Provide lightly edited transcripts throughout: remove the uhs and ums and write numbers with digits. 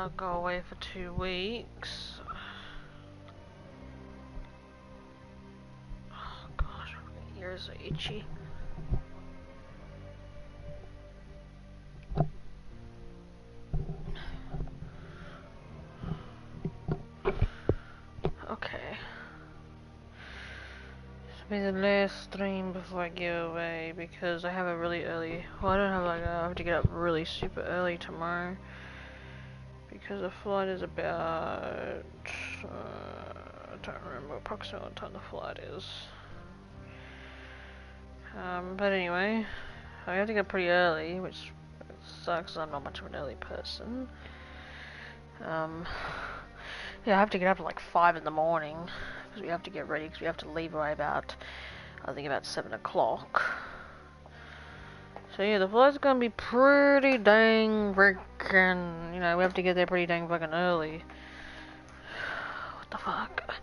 go away for 2 weeks. Oh gosh, my ears are itchy. Okay. This will be the last stream before I go away because I have a really early. Well, I don't have like I have to get up really super early tomorrow because the flight is about. I don't remember approximately what time the flight is. But anyway, I have to get up pretty early, which sucks. I'm not much of an early person. Yeah, I have to get up at like 5 in the morning because we have to get ready because we have to leave by about, I think about 7 o'clock. So yeah, the flight's gonna be pretty dang freaking, you know, we have to get there pretty dang fucking early. What the fuck?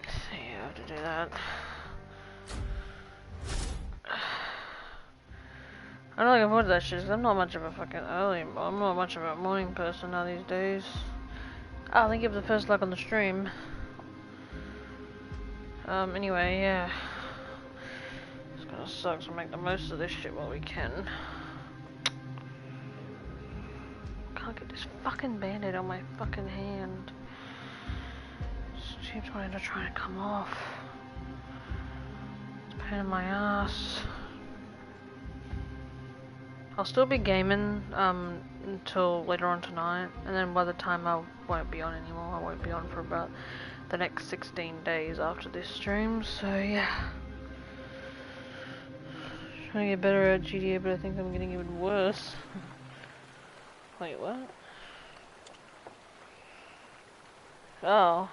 So yeah, I have to do that. I'm not looking forward to that shit because I'm not much of a fucking I'm not much of a morning person now these days. Oh, thank you for the first like on the stream. Anyway, yeah. It's gonna suck, so make the most of this shit while we can. Can't get this fucking band-aid on my fucking hand. It keeps wanting to try and come off. It's a pain in my ass. I'll still be gaming until later on tonight, and then by the time I won't be on anymore, I won't be on for about the next 16 days after this stream, so yeah. Trying to get better at GTA, but I think I'm getting even worse. Wait, what? Oh.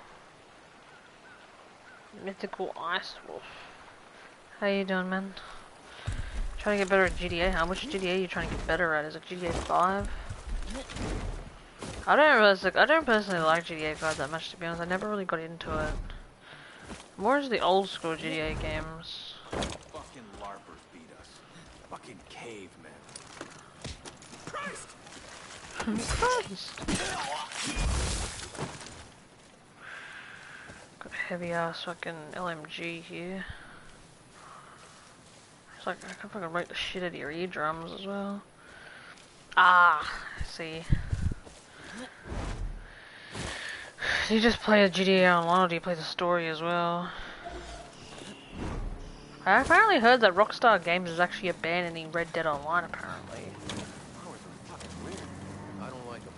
Mythical Ice Wolf. How you doing, man? Trying to get better at GTA, huh? Which GTA are you trying to get better at? Is it GTA 5? I don't personally like GTA 5 that much, to be honest. I never really got into it. More into the old school GTA games. Fucking LARPers beat us. Fucking cavemen. Christ! Christ! Got a heavy ass fucking LMG here. It's like I can fucking break the shit out of your eardrums as well. Ah, I see. Do you just play a GTA Online or do you play the story as well? I apparently heard that Rockstar Games is actually abandoning Red Dead Online, apparently. I don't like them.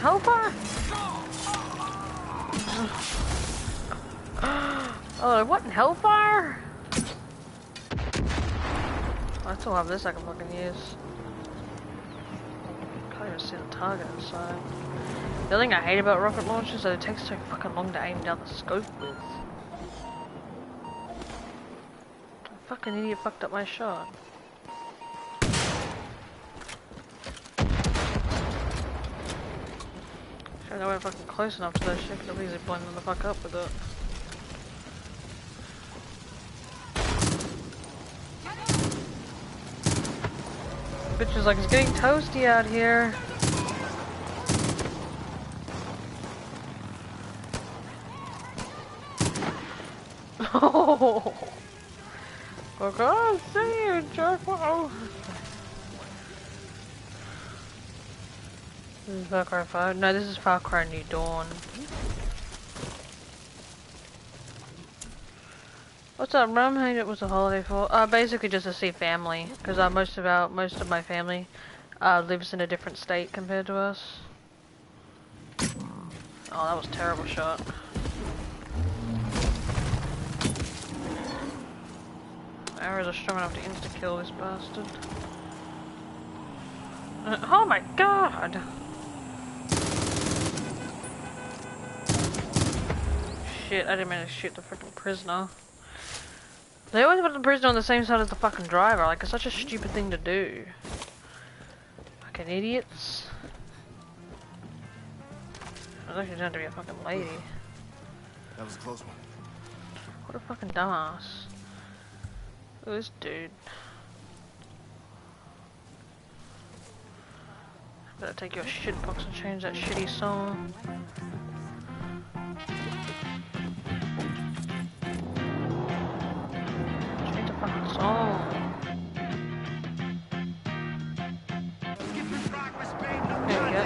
Hellfire? Oh, what in Hellfire? I still have this I can fucking use. Can't even see the target inside. The other thing I hate about rocket launchers is that it takes so fucking long to aim down the scope with. A fucking idiot fucked up my shot. Sure, I went fucking close enough to that shit, could have easily blown them the fuck up with it. Bitch is like, it's getting toasty out here. Oh, for God's sake, jerk! Wow. This is Far Cry 5. No, this is Far Cry New Dawn. What's up, Rum? How was the holiday for? Basically just to see family, because most of my family lives in a different state compared to us. Oh, that was a terrible shot. Arrows are strong enough to insta-kill this bastard. Oh my god! Shit, I didn't mean to shoot the freaking prisoner. They always put the prisoner on the same side as the fucking driver, like it's such a stupid thing to do. Fucking idiots. I was actually trying to be a fucking lady. That was a close one. What a fucking dumbass. This dude. Better take your shit box and change that shitty song. Change the fucking song. There we go.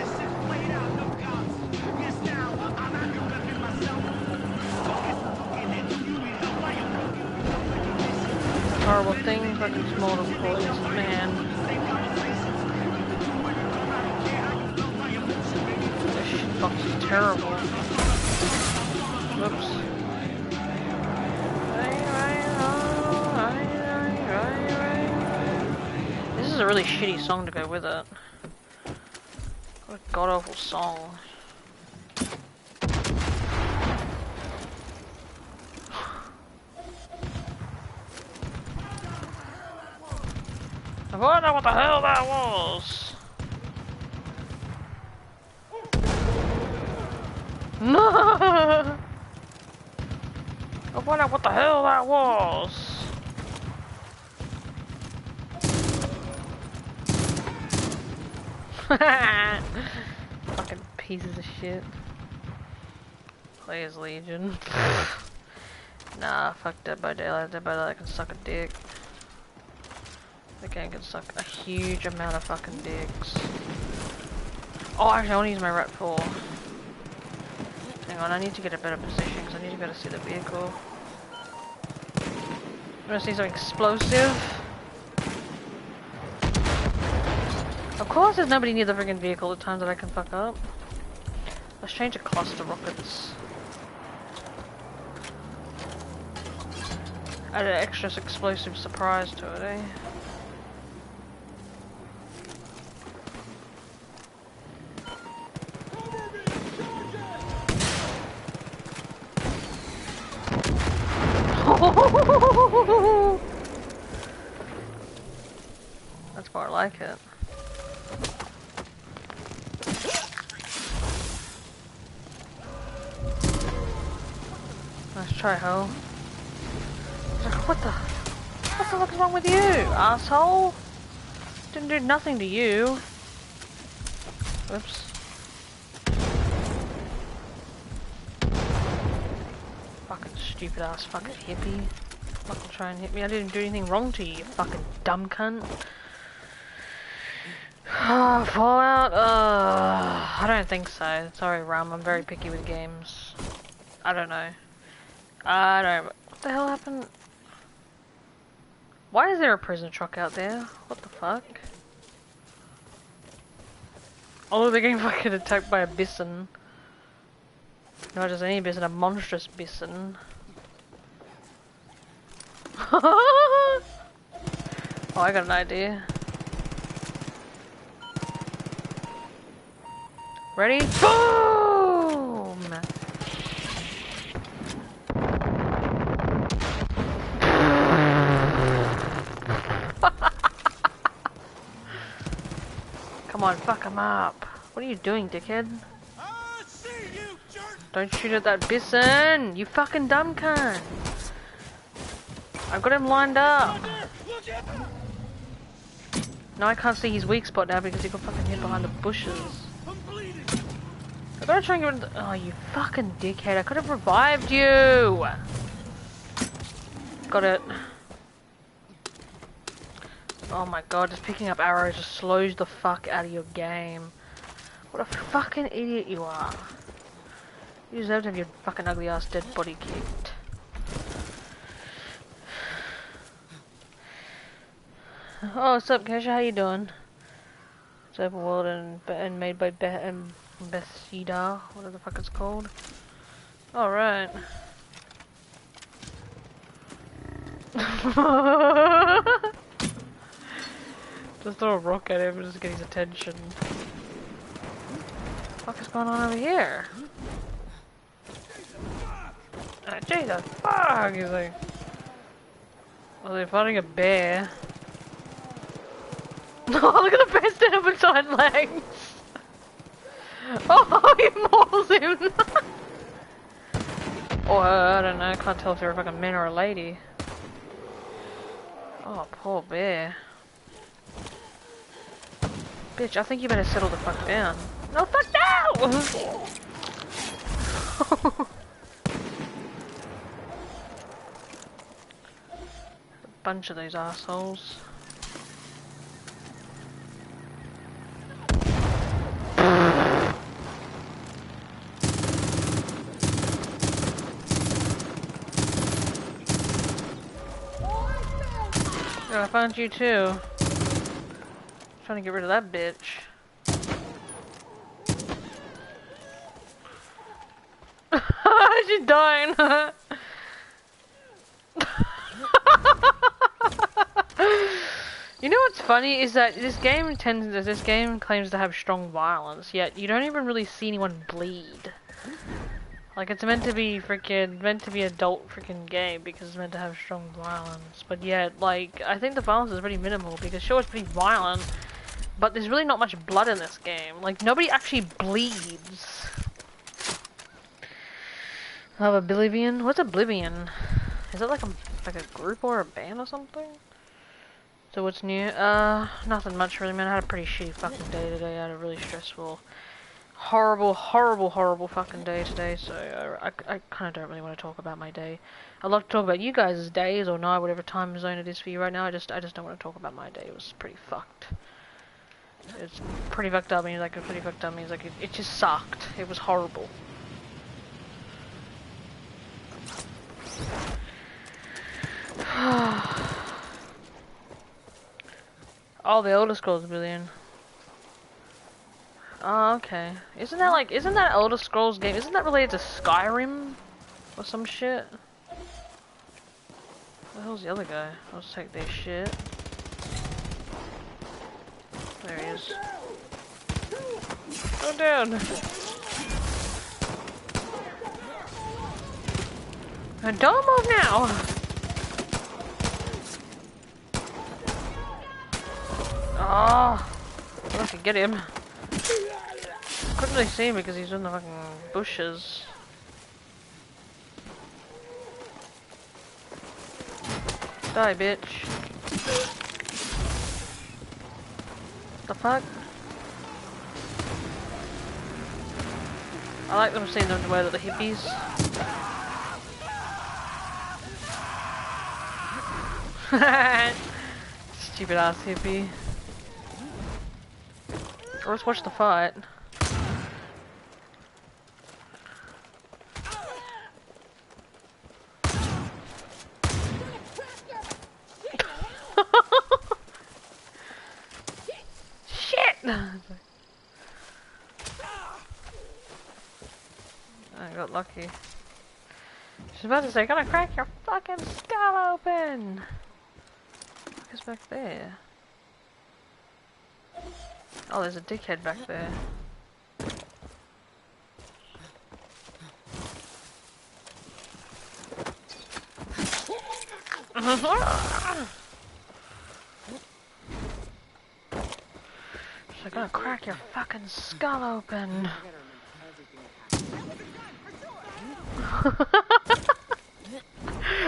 Horrible thing, fucking small employees, man. This shit box is terrible. Whoops. This is a really shitty song to go with it. What a god awful song. I don't know what the hell that was. No! I wonder what the hell that was. Fucking pieces of shit. Players Legion. Nah, fuck Dead by Daylight. Dead by Daylight can suck a dick. The game can suck a huge amount of fucking dicks. Oh, actually, I want to use my Rat 4. Hang on, I need to get a better position because I need to be able to see the vehicle. I'm gonna see something explosive. Of course, there's nobody near the friggin' vehicle at times that I can fuck up. Let's change the cluster rockets. Add an extra explosive surprise to it, eh? That's more like it. Nice try, ho. What the fuck is wrong with you, asshole? Didn't do nothing to you. Whoops. Fucking stupid ass fucking hippie. Fucking try and hit me. I didn't do anything wrong to you, you fucking dumb cunt. Fallout? I don't think so. Sorry, Rum. I'm very picky with games. I don't know. I don't. What the hell happened? Why is there a prison truck out there? What the fuck? Oh, they're getting fucking attacked by a bison. Not just any bison, a monstrous bison. Oh, I got an idea. Ready? Boom! Come on, fuck him up. What are you doing, dickhead? Don't shoot at that bison! You fucking dumb cunt! I've got him lined up! No, I can't see his weak spot now because he got fucking hit behind the bushes. I gotta try and get rid of the— oh, you fucking dickhead, I could have revived you! Got it. Oh my god, just picking up arrows just slows the fuck out of your game. What a fucking idiot you are. You deserve to have your fucking ugly ass dead body kicked. Oh, what's up, Kesha? How you doing? It's open world and made by Bethesda, whatever the fuck it's called. Alright. Just throw a rock at him and just get his attention. What the fuck is going on over here? Jesus fuck! He's like... oh, they're fighting a bear. Oh, look at the bear stand up its hind legs! Oh, he mauls him! Or, I don't know, I can't tell if they're a fucking man or a lady. Oh, poor bear. Bitch, I think you better settle the fuck down. No, fuck no! A bunch of these assholes. Yeah, I found you too. Trying to get rid of that bitch. She's dying. You know what's funny is that this game claims to have strong violence, yet you don't even really see anyone bleed. Like it's meant to be adult freaking game because it's meant to have strong violence, but yet like I think the violence is pretty minimal because sure it's pretty violent, but there's really not much blood in this game. Like nobody actually bleeds. Love Oblivion? What's Oblivion? Is it like a group or a band or something? So what's new? Nothing much really, man. I had a pretty shitty fucking day today. I had a really stressful, horrible fucking day today. So I kind of don't really want to talk about my day. I'd love to talk about you guys' days or night, whatever time zone it is for you right now. I just don't want to talk about my day. It was pretty fucked. It's pretty fucked up. Means like it just sucked. It was horrible. Oh, the Elder Scrolls Oblivion. Oh, okay. Isn't that Elder Scrolls game? Isn't that related to Skyrim or some shit? Where the hell's the other guy? Let's take this shit. There he is. Go down. And don't move now. Oh, I could get him. Couldn't really see him because he's in the fucking bushes. Die, bitch. The fuck? I like them seeing them the way that the hippies. Stupid ass hippie. Or let's watch the fight. Shit! I got lucky. She's about to say, gonna crack your fucking skull open! What is back there? Oh, there's a dickhead back there. She's gonna crack your fucking skull open.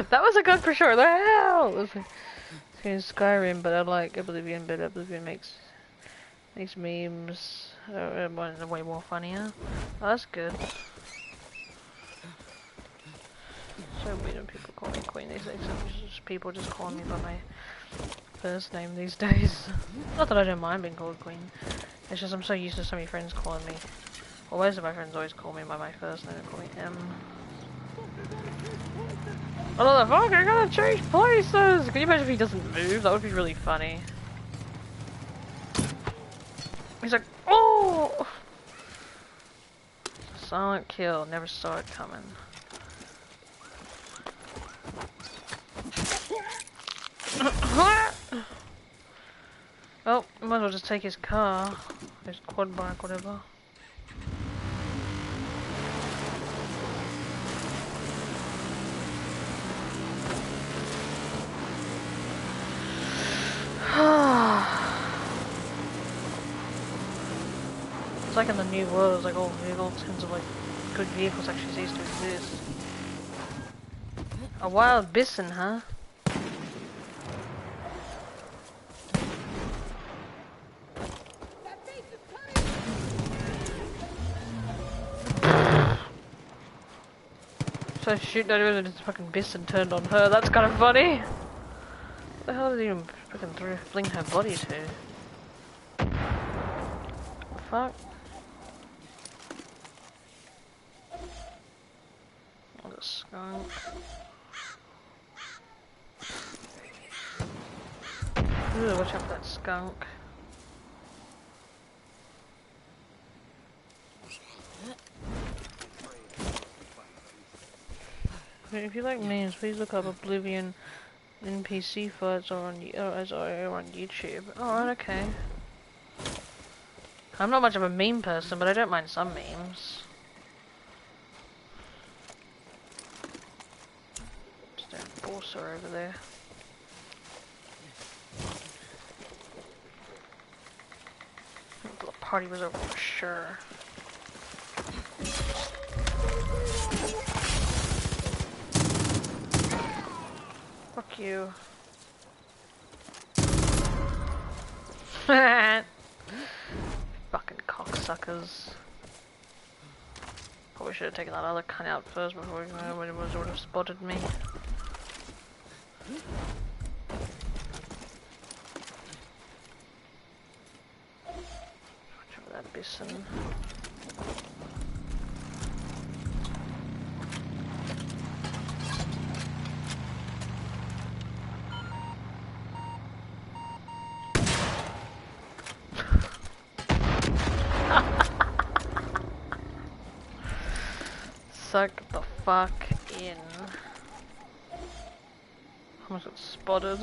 That was a gun for sure. The hell! It's Skyrim, but I like Oblivion, but Oblivion makes memes way more funnier. Oh, that's good. So weird when people call me Queen these days. People just call me by my first name these days. Not that I don't mind being called Queen. It's just I'm so used to so many friends calling me. Well, most of my friends always call me by my first name. They call me M. Oh, the fuck! I gotta change places! Can you imagine if he doesn't move? That would be really funny. He's like, oh! Silent kill. Never saw it coming. Oh, might as well just take his car. His quad bike, whatever. It's like in the new world, it's like all kinds of like good vehicles actually cease to exist. A wild bison, huh? So shoot, not even just fucking Bison turned on her. That's kind of funny. What the hell did he even fucking fling her body to? Fuck. Oh, the skunk. Ooh, watch out for that skunk. If you like memes, please look up Oblivion NPC fights on YouTube. Oh, okay. I'm not much of a meme person, but I don't mind some memes. Just a Borsa over there. The party was over for sure. Fuck you. Fucking cocksuckers. Probably should have taken that other cunt out first before he would have spotted me. Watch out for that Bison. Suck the fuck in. Almost got spotted.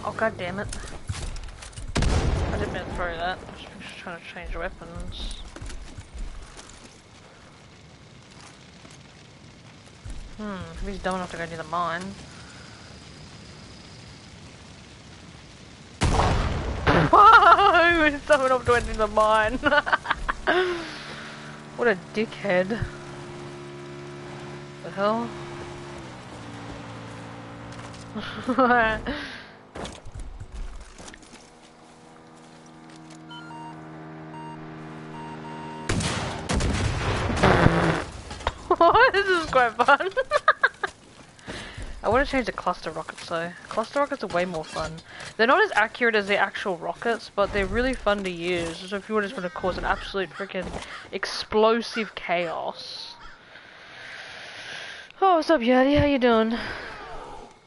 Oh god damn it. I didn't mean to throw that. I was just trying to change weapons. If he's dumb enough to go near the mine. Whoa! He's dumb enough to go near the mine. What a dickhead. The hell? This is quite fun. I want to change the cluster rockets though. Cluster rockets are way more fun. They're not as accurate as the actual rockets, but they're really fun to use. So if you just want to cause an absolute freaking explosive chaos. Oh, what's up, Yeti? How you doing?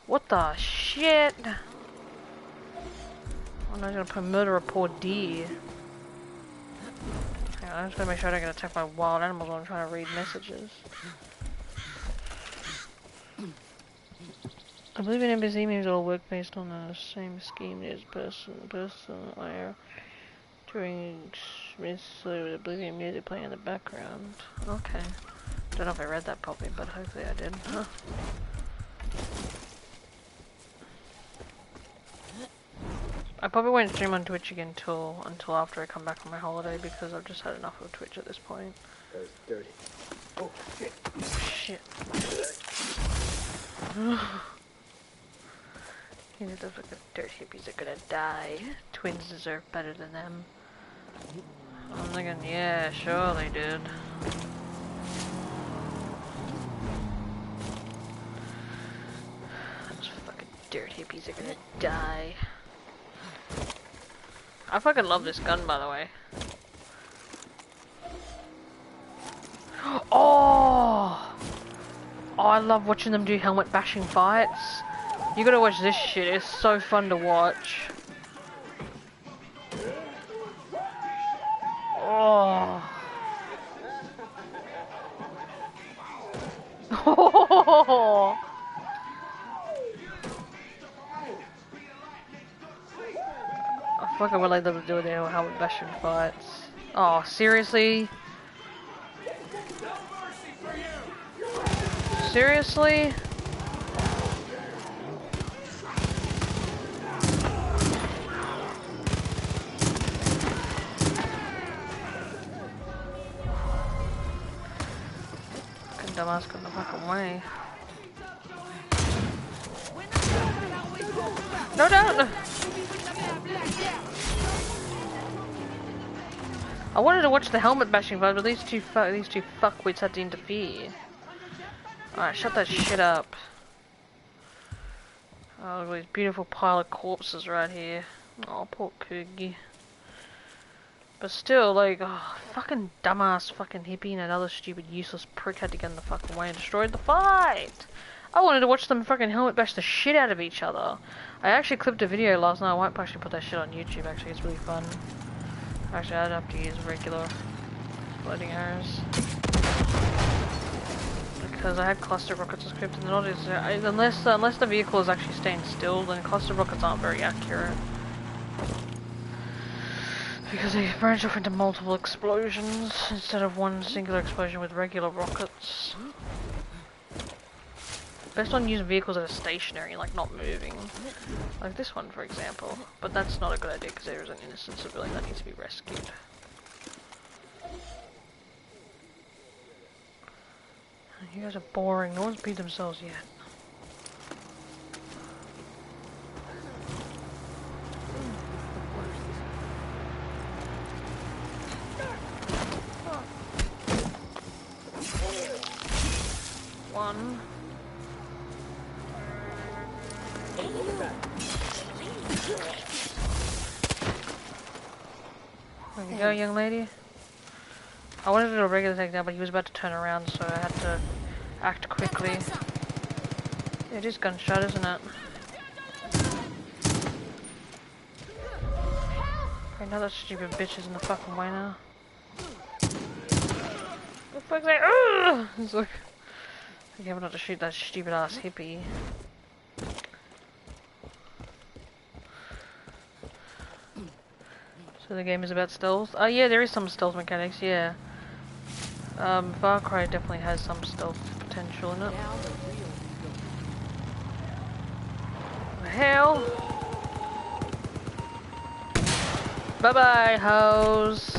What the shit? Oh no, I'm gonna murder a poor deer. Hang on, I'm just gonna make sure I don't get attacked by wild animals while I'm trying to read messages. I believe in NPC memes all work based on the same scheme as person layer during Smithly with Oblivion music playing in the background. Okay. Don't know if I read that properly, but hopefully I did. Huh. I probably won't stream on Twitch again until after I come back from my holiday because I've just had enough of Twitch at this point. That was dirty. Oh shit. Shit. You know, those fucking dirt hippies are gonna die. Twins deserve better than them. I'm thinking, yeah, sure they did. Those fucking dirt hippies are gonna die. I fucking love this gun, by the way. Oh! Oh, I love watching them do helmet bashing fights. You gotta watch this shit, it's so fun to watch. Oh. Oh. I fucking would like them to do their helmet bashing fights. Oh, seriously? Seriously? Fucking dumbass got in the fucking way. No doubt! I wanted to watch the helmet bashing fight, but these two fuckwits had to interfere. Alright, shut that shit up. Oh, look at these beautiful pile of corpses right here. Oh, poor Coogie. But still, like, oh, fucking dumbass fucking hippie and another stupid useless prick had to get in the fucking way and destroyed the fight! I wanted to watch them fucking helmet bash the shit out of each other. I actually clipped a video last night. I won't actually put that shit on YouTube, actually, it's really fun. Actually, I'd have to use regular floating arrows. Because I had cluster rockets equipped and not unless the vehicle is actually staying still, then cluster rockets aren't very accurate. Because they branch off into multiple explosions instead of one singular explosion with regular rockets. Best on using vehicles that are stationary, like not moving. Like this one, for example. But that's not a good idea because there is an innocent civilian that needs to be rescued. You guys are boring. No one's beat themselves yet. One. There you go, young lady. I wanted to do a regular takedown, but he was about to turn around, so I had to act quickly. It is gunshot, isn't it? Another stupid bitch is in the fucking way now. What the fuck's that? Ugh! It's like, I can't not to shoot that stupid ass hippie. So the game is about stealth? Oh yeah, there is some stealth mechanics, yeah. Far Cry definitely has some stealth potential in it. The hell? Bye bye, hoes.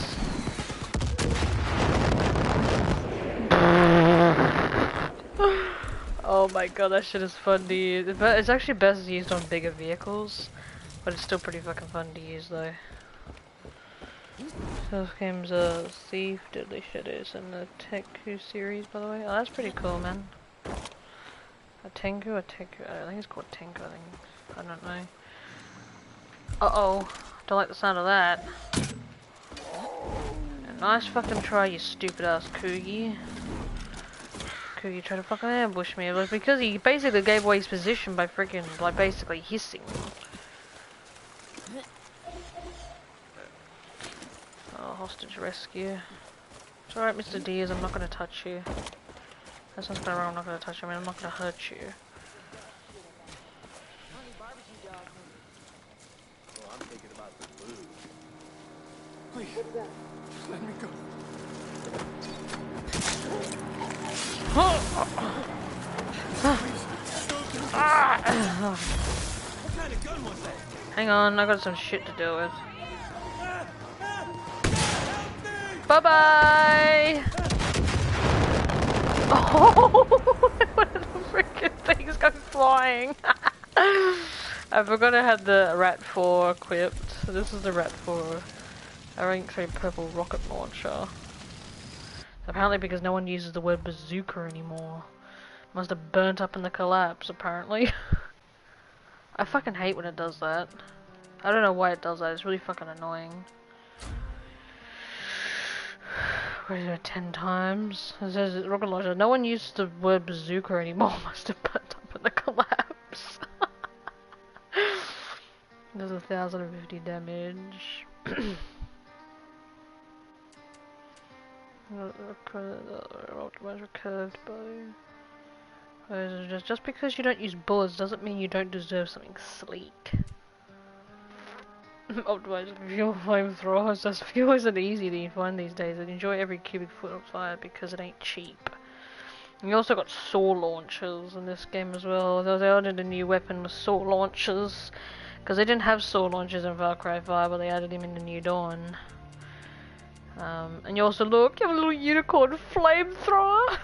Oh my god, that shit is fun to use. It's actually best used on bigger vehicles, but it's still pretty fucking fun to use though. So this game's a Thief, Deadly Shadows, and the Tenku series, by the way. Oh, that's pretty cool, man. A Tenku? I think it's called Tenku, I don't know. Uh-oh. Don't like the sound of that. A nice fucking try, you stupid ass Coogie. Coogie tried to fucking ambush me. It was because he basically gave away his position by freaking, like, basically hissing. Oh, hostage rescue. It's alright, Mr. Diaz, I'm not gonna touch you. That sounds kinda wrong, I'm not gonna touch you, I mean, I'm not gonna hurt you. Well, I'm thinking about the lube. Please, just let me go. What kind of gun was that? Hang on, I got some shit to deal with. Bye bye! Oh, one of the freaking things go flying. I forgot I had the Rat 4 equipped. So this is the Rat 4. A rank 3 purple rocket launcher. Apparently because no one uses the word bazooka anymore. Must have burnt up in the collapse, apparently. I fucking hate when it does that. I don't know why it does that, it's really fucking annoying. Raise it 10 times. It says rocket launcher. No one uses the word bazooka anymore. Must have burnt up in the collapse. There's 1,050 damage. Optimize curved bow. Just because you don't use bullets doesn't mean you don't deserve something sleek. Optimize fuel flamethrower. Just fuel isn't easy to find these days. And enjoy every cubic foot of fire because it ain't cheap. And you also got saw launchers in this game as well. They added a new weapon with saw launchers. Because they didn't have saw launchers in Far Cry 5, but they added them in the New Dawn. And you also look, you have a little unicorn flamethrower.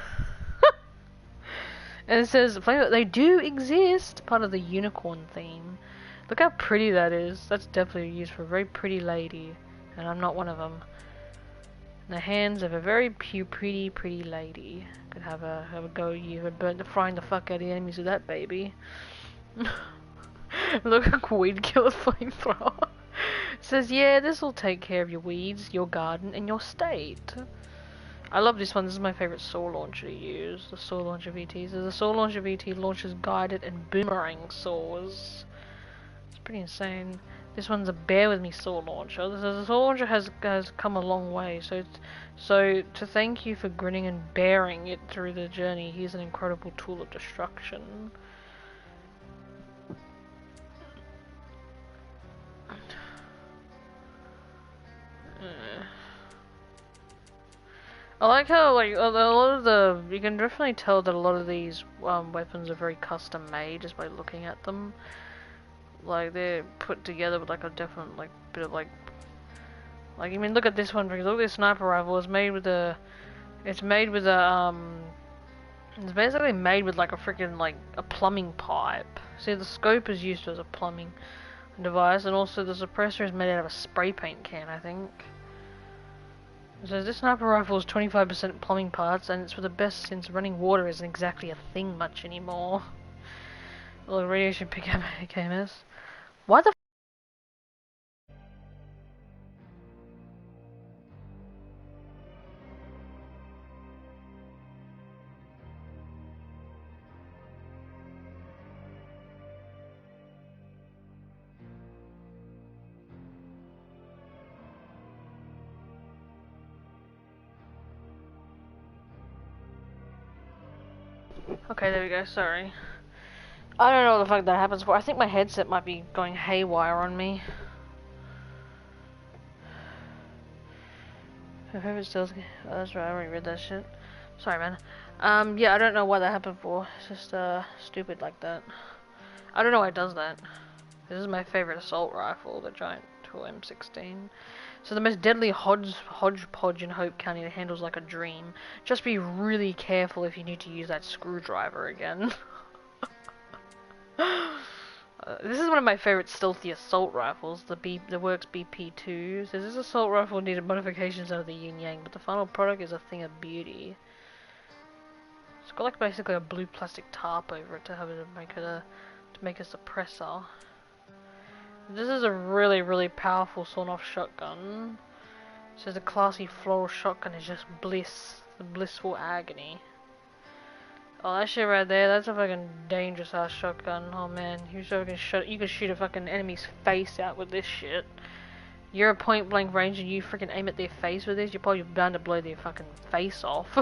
And it says, they do exist, part of the unicorn theme. Look how pretty that is. That's definitely used for a very pretty lady. And I'm not one of them. The hands of a very pretty lady. Could have a go. You have burnt the frying the fuck out of the enemies with that baby. Look at weed killer flamethrower. Says, yeah, this will take care of your weeds, your garden, and your state. I love this one. This is my favorite saw launcher to use. The saw launcher VT. So the saw launcher VT launches guided and boomerang saws. It's pretty insane. This one's a bear with me saw launcher. The saw launcher has come a long way. So to thank you for grinning and bearing it through the journey, here's an incredible tool of destruction. I like how, like, a lot of the, you can definitely tell that a lot of these weapons are very custom made just by looking at them. Like, they're put together with, like, a different, like, bit of, like, I mean, look at this one, because look at this sniper rifle, it's basically made with, like, a freaking, like, a plumbing pipe. See, the scope is used as a plumbing device, and also the suppressor is made out of a spray paint can, I think. So this sniper rifle is 25% plumbing parts, and it's for the best since running water isn't exactly a thing much anymore. Well, radiation pickup KMS. Why the Okay, there we go, sorry. I don't know what the fuck that happens for. I think my headset might be going haywire on me. I hope it still... Oh, that's right, I already read that shit. Sorry, man. Yeah, I don't know why that happened for. It's just, stupid like that. I don't know why it does that. This is my favorite assault rifle, the Giant Tool M16. So the most deadly hodgepodge in Hope County that handles like a dream. Just be really careful if you need to use that screwdriver again. This is one of my favorite stealthy assault rifles, the Works BP2. So this assault rifle needed modifications out of the yin yang, but the final product is a thing of beauty. It's got like basically a blue plastic tarp over it to make a suppressor. This is a really powerful sawn-off shotgun. So the classy floral shotgun is just bliss, the blissful agony. Oh, that shit right there, that's a fucking dangerous ass shotgun. Oh man, you can shoot a fucking enemy's face out with this shit. You're at point blank range and you freaking aim at their face with this, you're probably bound to blow their fucking face off.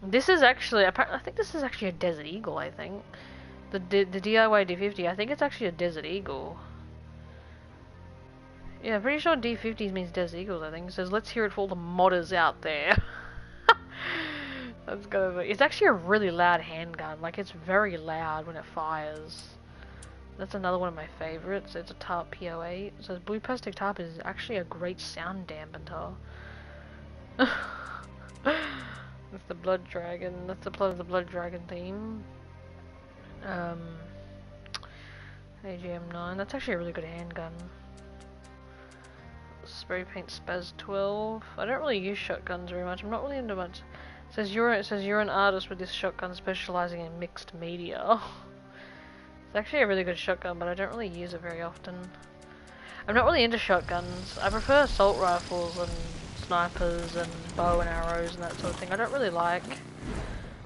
This is actually, I think this is actually a Desert Eagle, I think. The DIY D50, I think it's actually a Desert Eagle. Yeah, I'm pretty sure D50s means Desert Eagles, I think. It says, let's hear it for all the modders out there. That's gonna be... It's actually a really loud handgun. Like, it's very loud when it fires. That's another one of my favorites. It's a TARP P08. So blue plastic tarp is actually a great sound dampener. That's the Blood Dragon. That's the Blood Dragon theme. AGM-9. That's actually a really good handgun. Spray paint Spaz 12. I don't really use shotguns very much. I'm not really into much. It says you're an artist with this shotgun specializing in mixed media. It's actually a really good shotgun, but I don't really use it very often. I'm not really into shotguns. I prefer assault rifles and snipers and bow and arrows and that sort of thing. I don't really like.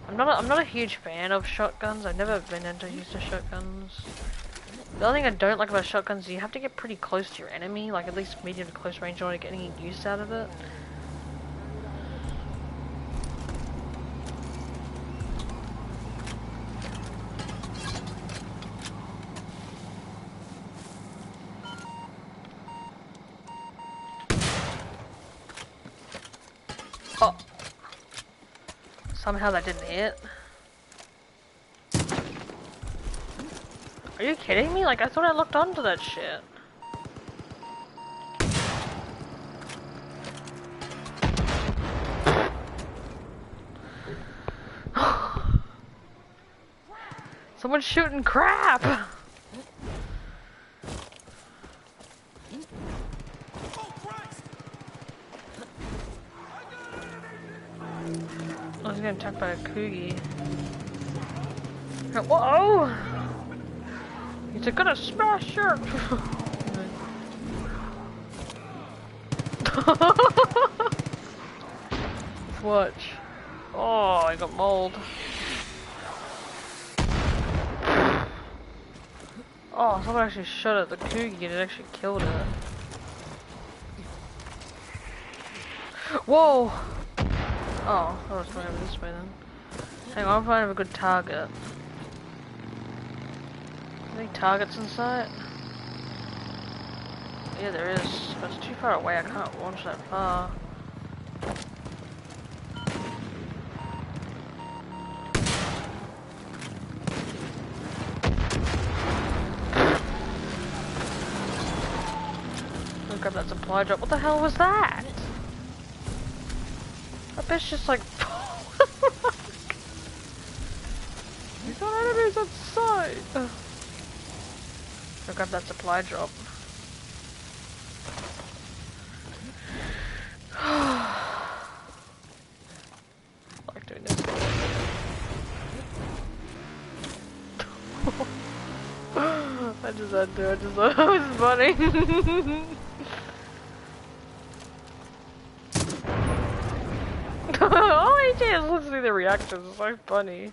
I'm not a huge fan of shotguns. I've never been into use of shotguns. The only thing I don't like about shotguns is you have to get pretty close to your enemy, like at least medium to close range in order to get any use out of it. Oh! Somehow that didn't hit. Are you kidding me? Like, I thought I locked onto that shit. Someone's shooting crap! hit by a Coogie. Whoa! He's gonna smash her! Watch. Oh, I got mauled. Oh, someone actually shot at the Coogie and it actually killed it. Whoa! Oh, I was going over this way then. Hang on, I'm finding a good target. Any targets in sight? Yeah, there is. But it's too far away, I can't launch that far. I'll grab that supply drop. What the hell was that? That bitch just like... We've got enemies outside! I'll grab that supply drop. Like doing this. I just had to, it was funny. All I did is listen to the reactions, it's so funny.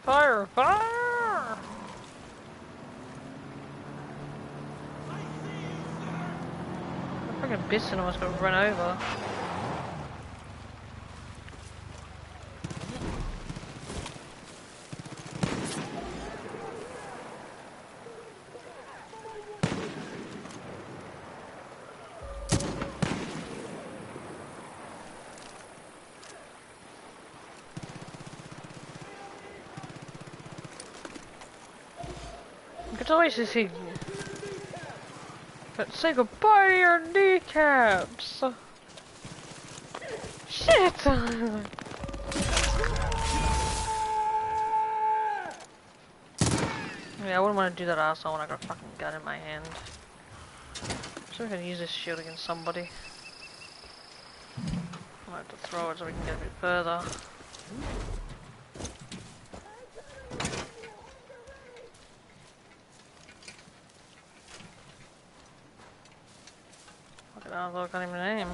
Fire! Fire! The freaking Bisson almost got run over. It's always this thing. But say goodbye to your kneecaps. Shit! Yeah, I wouldn't want to do that asshole when I got a fucking gun in my hand. So we can use this shield against somebody. I might have to throw it so we can get a bit further. I can't even aim.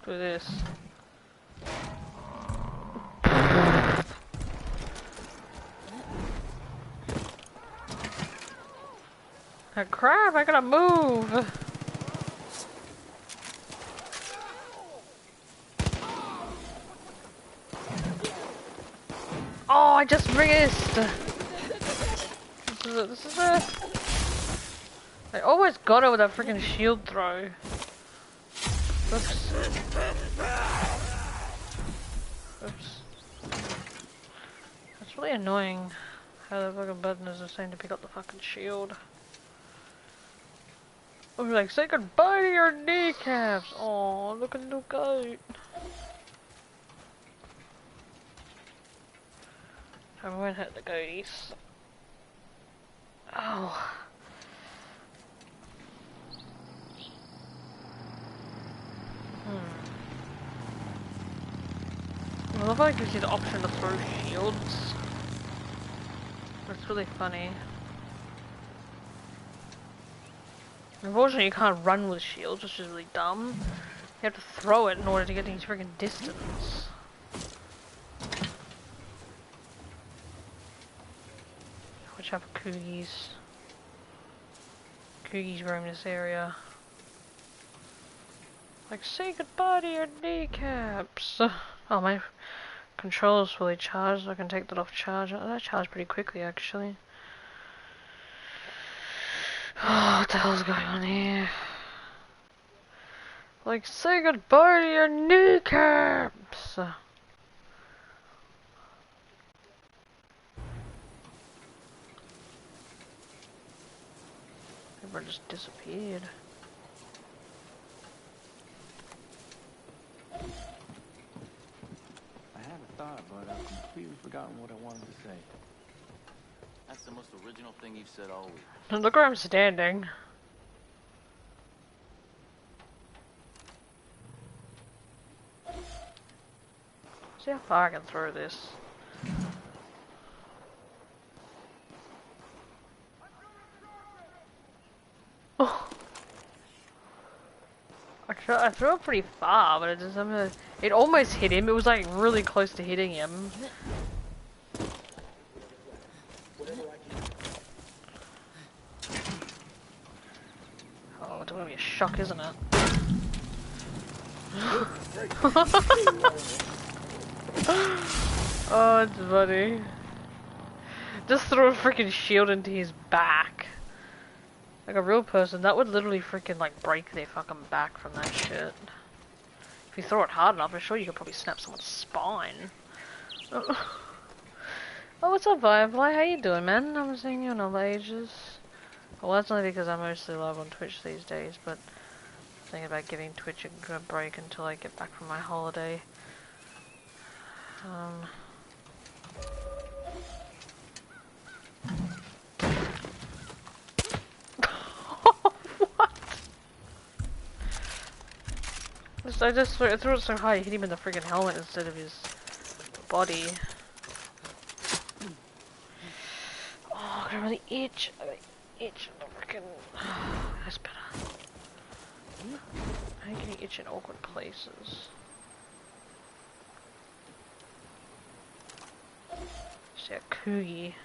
Do this. Oh, crap, I gotta move! Oh, I just missed! This is it. I always got it with that freaking shield throw. Oops. Oops. That's really annoying how the fucking button is the same to pick up the fucking shield. I was like, say goodbye to your kneecaps! Oh, look at the little goat. I won't hurt the goaties. Oh. I love how it gives you the option to throw shields. That's really funny. Unfortunately, you can't run with shields, which is really dumb. You have to throw it in order to get any freaking distance. Watch out for Coogies. Coogies roam this area. Like, say goodbye to your kneecaps! Oh, my controller's fully charged, so I can take that off charge. That charged pretty quickly, actually. Oh, what the hell's going on here? Like, say goodbye to your kneecaps! Everyone just disappeared. I had a thought, but I've completely forgotten what I wanted to say. That's the most original thing you've said all week. Look where I'm standing. See how far I can throw this. Oh. I threw it pretty far, but it almost hit him. It was like really close to hitting him. Oh, it's gonna be a shock, isn't it? Oh, it's funny. Just throw a freaking shield into his back. Like a real person, that would literally freaking like break their fucking back from that shit. If you throw it hard enough, I'm sure you could probably snap someone's spine. Oh, what's up, Firefly? How you doing, man? I haven't seen you in all ages. Well, that's only because I'm mostly live on Twitch these days, but I'm thinking about giving Twitch a good break until I get back from my holiday. What? I just threw it so high, hit him in the freaking helmet instead of his body. Oh, I really itch. I itch in the freaking. That's better. I can itch in awkward places. See a Coogie.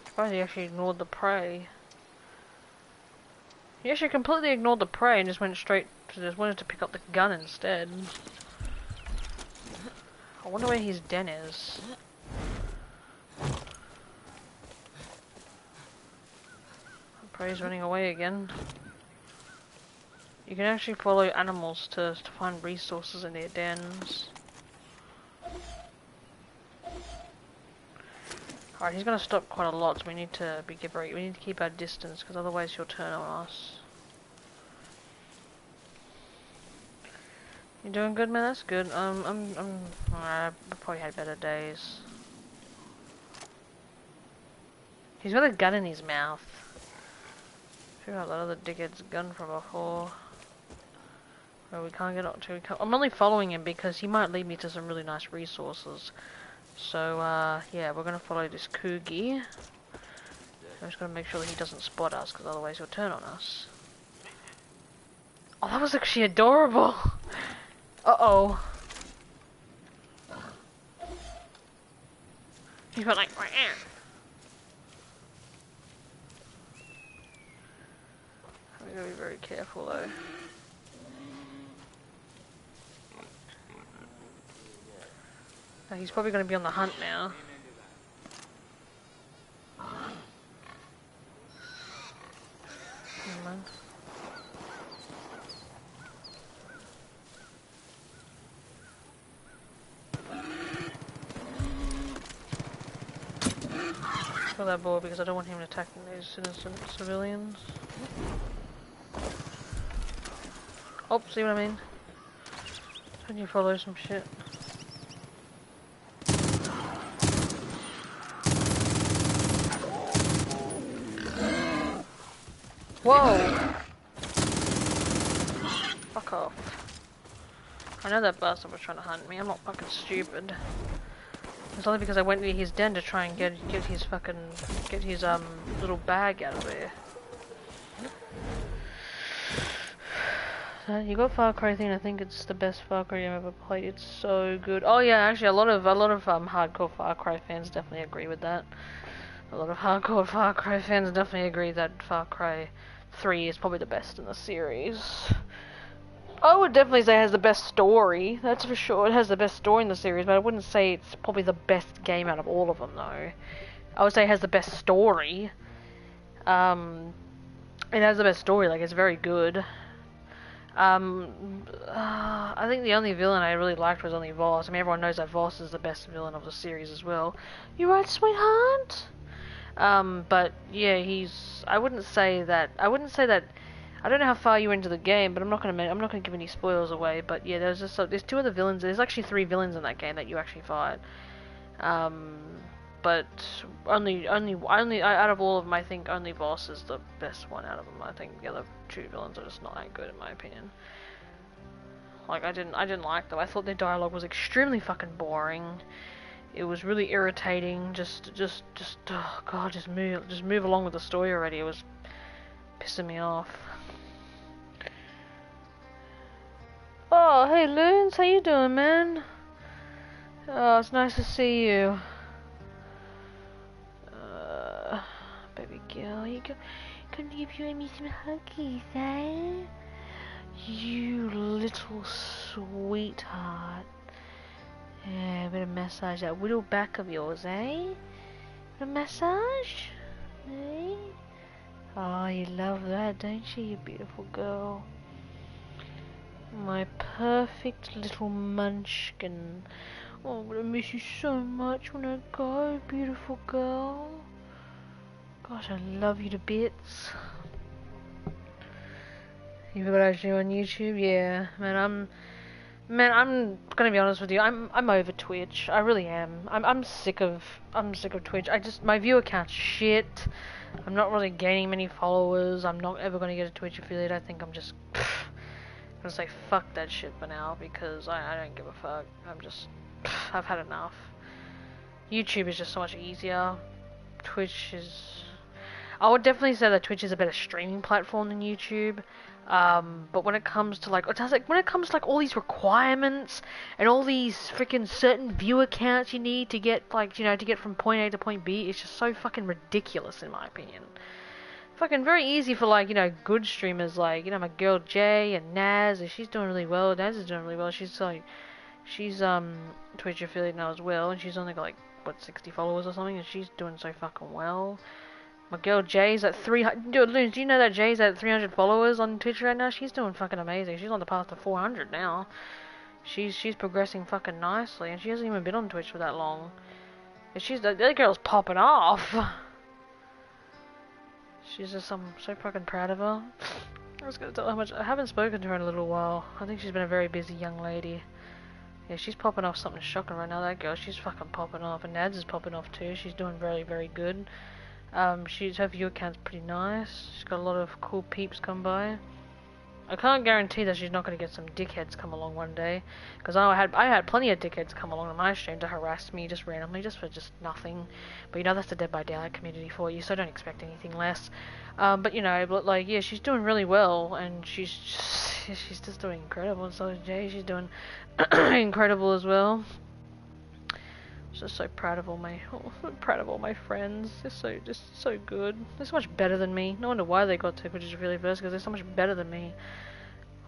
Surprised he actually ignored the prey. He actually completely ignored the prey and just went straight to just wanted to pick up the gun instead. I wonder where his den is. Prey's running away again. You can actually follow animals to find resources in their dens. Alright, he's gonna stop quite a lot, so we need to we need to keep our distance, because otherwise he'll turn on us. You doing good, man? That's good. I've probably had better days. He's got a gun in his mouth. Figure out that other dickhead's gun from before. Where we can't get up to. I'm only following him because he might lead me to some really nice resources. So, yeah, we're gonna follow this Coogie. I'm just gonna make sure that he doesn't spot us, because otherwise he'll turn on us. Oh, that was actually adorable! Uh-oh. He went like, right here. We gotta be very careful, though. He's probably going to be on the hunt now. Never mind. Kill that boy because I don't want him attacking these innocent civilians. Oh, see what I mean? Don't you follow some shit? Whoa! Fuck off. I know that bastard was trying to hunt me, I'm not fucking stupid. It's only because I went near his den to try and get his fucking, little bag out of there. You got Far Cry thing, I think it's the best Far Cry I've ever played, it's so good. Oh yeah, actually a lot of hardcore Far Cry fans definitely agree with that. A lot of hardcore Far Cry fans definitely agree that Far Cry 3 is probably the best in the series. I would definitely say it has the best story, that's for sure. It has the best story in the series, but I wouldn't say it's probably the best game out of all of them, though. I would say it has the best story. It has the best story, like, it's very good. I think the only villain I really liked was only Voss. I mean, everyone knows that Voss is the best villain of the series as well. You right, sweetheart? But yeah, I wouldn't say that. I don't know how far you're into the game, but I'm not gonna give any spoilers away. But yeah, there's two other villains. There's actually 3 villains in that game that you actually fight. But only out of all of them, I think only Voss is the best one out of them. I think the other 2 villains are just not that good in my opinion. Like I didn't like them. I thought their dialogue was extremely fucking boring. It was really irritating. Just oh god, just move along with the story already. It was pissing me off. Oh, hey Loons, how you doing, man? Oh, it's nice to see you. Baby girl, you can give you me some huggies, eh? You little sweetheart. Yeah, a bit of massage that little back of yours, eh? A massage? Eh? Oh, you love that, don't you, you beautiful girl? My perfect little munchkin. Oh, I'm gonna miss you so much when I go, beautiful girl. Gosh, I love you to bits. You what I do on YouTube? Yeah, man, I'm gonna be honest with you. I'm over Twitch. I really am. I'm sick of Twitch. My viewer count's shit. I'm not really gaining many followers. I'm not ever gonna get a Twitch affiliate. I think I'm just gonna say fuck that shit for now because I don't give a fuck. I've had enough. YouTube is just so much easier. Twitch is... I would definitely say that Twitch is a better streaming platform than YouTube. But when it comes to all these requirements and all these freaking certain viewer counts you need to get to get from point A to point B, it's just so fucking ridiculous in my opinion. Fucking very easy for good streamers my girl Jay and Naz, and she's doing really well. Naz is doing really well. She's Twitch affiliate now as well, and she's only got 60 followers or something, and she's doing so fucking well. My girl Jay's at 300. Dude, Loons, do you know that Jay's at 300 followers on Twitch right now? She's doing fucking amazing. She's on the path to 400 now. She's progressing fucking nicely, and she hasn't even been on Twitch for that long. And that girl's popping off. She's just, I'm so fucking proud of her. I was gonna tell her how much. I haven't spoken to her in a little while. I think she's been a very busy young lady. Yeah, she's popping off something shocking right now. That girl, she's fucking popping off, and Nads is popping off too. She's doing very, very good. Her view account's pretty nice. She's got a lot of cool peeps come by. I can't guarantee that she's not going to get some dickheads come along one day, because I had plenty of dickheads come along to my stream to harass me just randomly, just for just nothing. But that's the Dead by Daylight community for you, so don't expect anything less. But yeah, she's doing really well, and she's just doing incredible. And so is Jay. She's doing incredible as well. Just so proud of all my friends. They're just so good. They're so much better than me. No wonder why they got to Twitch really first, because they're so much better than me.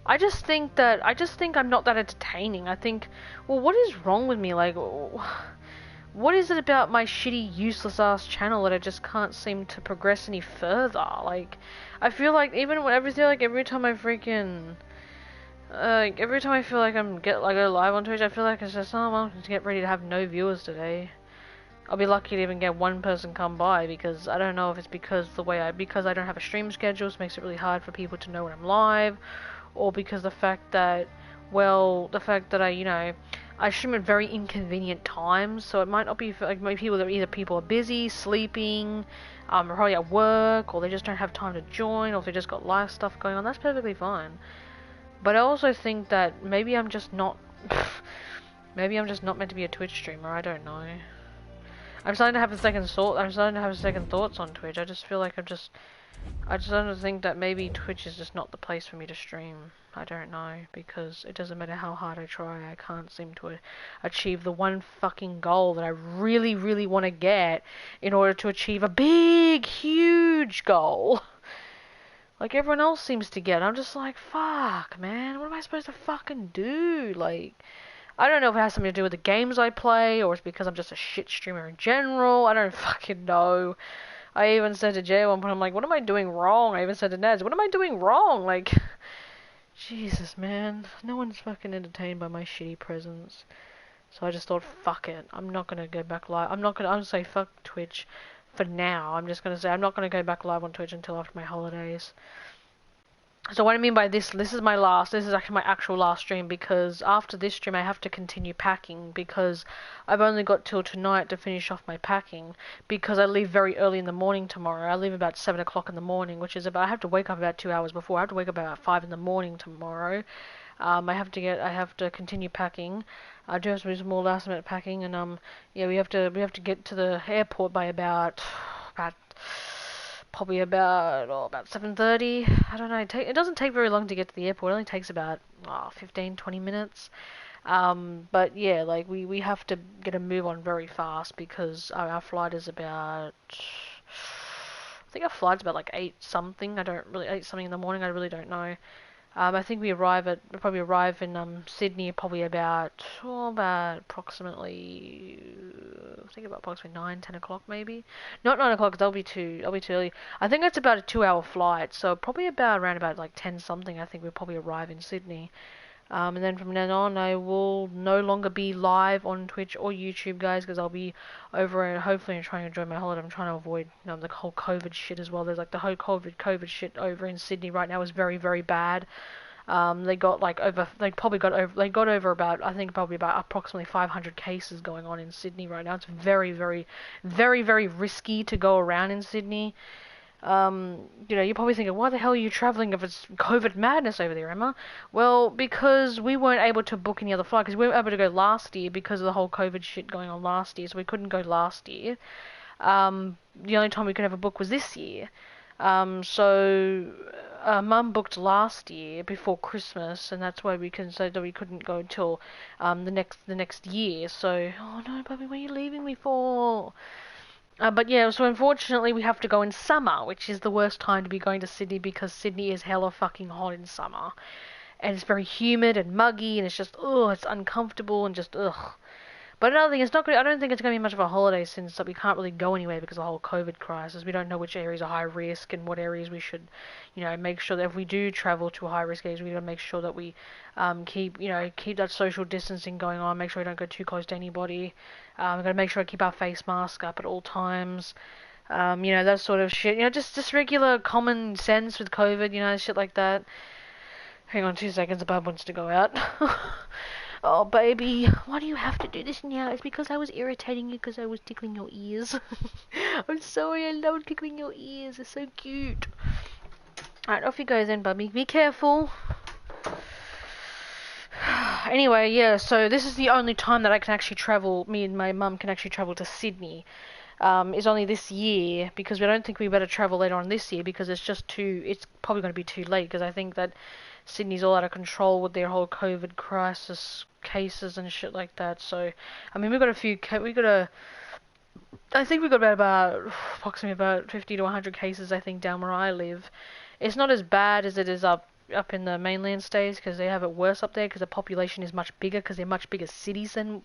I just think I'm not that entertaining. I think, well, what is wrong with me? What is it about my shitty, useless ass channel that I just can't seem to progress any further? I feel like every time I freaking every time I feel like I go live on Twitch, I feel like it's just, oh, well, to get ready to have no viewers today. I'll be lucky to even get one person come by, because I don't know if it's because I don't have a stream schedule, so it makes it really hard for people to know when I'm live, or because the fact that I stream at very inconvenient times, so it might not be for people are busy, sleeping, probably at work, or they just don't have time to join, or if they just got live stuff going on. That's perfectly fine. But I also think that maybe I'm just not meant to be a Twitch streamer. I don't know. I'm starting to have second thoughts on Twitch. I just feel like I just don't think that maybe Twitch is just not the place for me to stream. I don't know, because it doesn't matter how hard I try, I can't seem to achieve the one fucking goal that I really, really want to get in order to achieve a big, huge goal. Like everyone else seems to get. I'm just like, fuck, man, what am I supposed to fucking do? I don't know if it has something to do with the games I play, or it's because I'm just a shit streamer in general. I don't fucking know. I even said to Jay at one point, I'm like, what am I doing wrong? I even said to Naz, what am I doing wrong? Like, Jesus, man. No one's fucking entertained by my shitty presence. So I just thought, fuck it. I'm not gonna go back live. I'm gonna say fuck Twitch for now. I'm just gonna say I'm not gonna go back live on Twitch until after my holidays. So what I mean by this is my last, this is actually my actual last stream, because after this stream I have to continue packing, because I've only got till tonight to finish off my packing, because I leave very early in the morning tomorrow. I leave about 7 o'clock in the morning, which is about, I have to wake up about 2 hours before. I have to wake up about 5 in the morning tomorrow. I have to continue packing. I do have to do some more last minute packing, and yeah, we have to get to the airport by about probably about 7:30. I don't know. It doesn't take very long to get to the airport. It only takes about 15, 20 minutes. But yeah, like we have to get a move on very fast, because our flight is about, I think our flight's about like 8 something. 8 something in the morning. I really don't know. I think we'll probably arrive in Sydney probably about approximately, I think about approximately 9, 10 o'clock maybe. Not 9 o'clock, 'cause that'll be too early. I think it's about a 2-hour flight, so probably around about like 10 something. I think we'll probably arrive in Sydney. And then from then on, I will no longer be live on Twitch or YouTube, guys, because I'll be over and hopefully trying to enjoy my holiday. I'm trying to avoid the whole COVID shit as well. There's like the whole COVID shit over in Sydney right now is very, very bad. They got over about, I think probably about approximately 500 cases going on in Sydney right now. It's very, very, very, very risky to go around in Sydney. You're probably thinking, why the hell are you traveling if it's COVID madness over there, Emma? Well, because we weren't able to book any other flight, because we weren't able to go last year because of the whole COVID shit going on last year, so we couldn't go last year. The only time we could ever book was this year. Mum booked last year before Christmas, and that's why we couldn't go until the next year. So, oh no, Bobby, where are you leaving me for? But yeah, so unfortunately we have to go in summer, which is the worst time to be going to Sydney, because Sydney is hella fucking hot in summer. And it's very humid and muggy, and it's just, it's uncomfortable and just, ugh. But another thing, I don't think it's going to be much of a holiday, since we can't really go anywhere because of the whole COVID crisis. We don't know which areas are high risk and what areas we should, make sure that if we do travel to high risk areas, we got to make sure that we keep that social distancing going on, make sure we don't go too close to anybody. We've got to make sure we keep our face mask up at all times. That sort of shit. Just regular common sense with COVID, shit like that. Hang on 2 seconds, the bub wants to go out. Oh, baby, why do you have to do this now? It's because I was irritating you because I was tickling your ears. I'm sorry, I love tickling your ears. It's so cute. Alright, off you go then, Bubby. Be careful. Anyway, yeah, so this is the only time that I can actually travel, me and my mum can actually travel to Sydney. Is only this year, because we don't think we better travel later on this year, because it's probably going to be too late, because I think that Sydney's all out of control with their whole COVID crisis cases and shit like that. So, I mean, I think we've got about approximately about 50 to 100 cases, I think, down where I live. It's not as bad as it is up in the mainland states, because they have it worse up there, because the population is much bigger, because they're much bigger cities than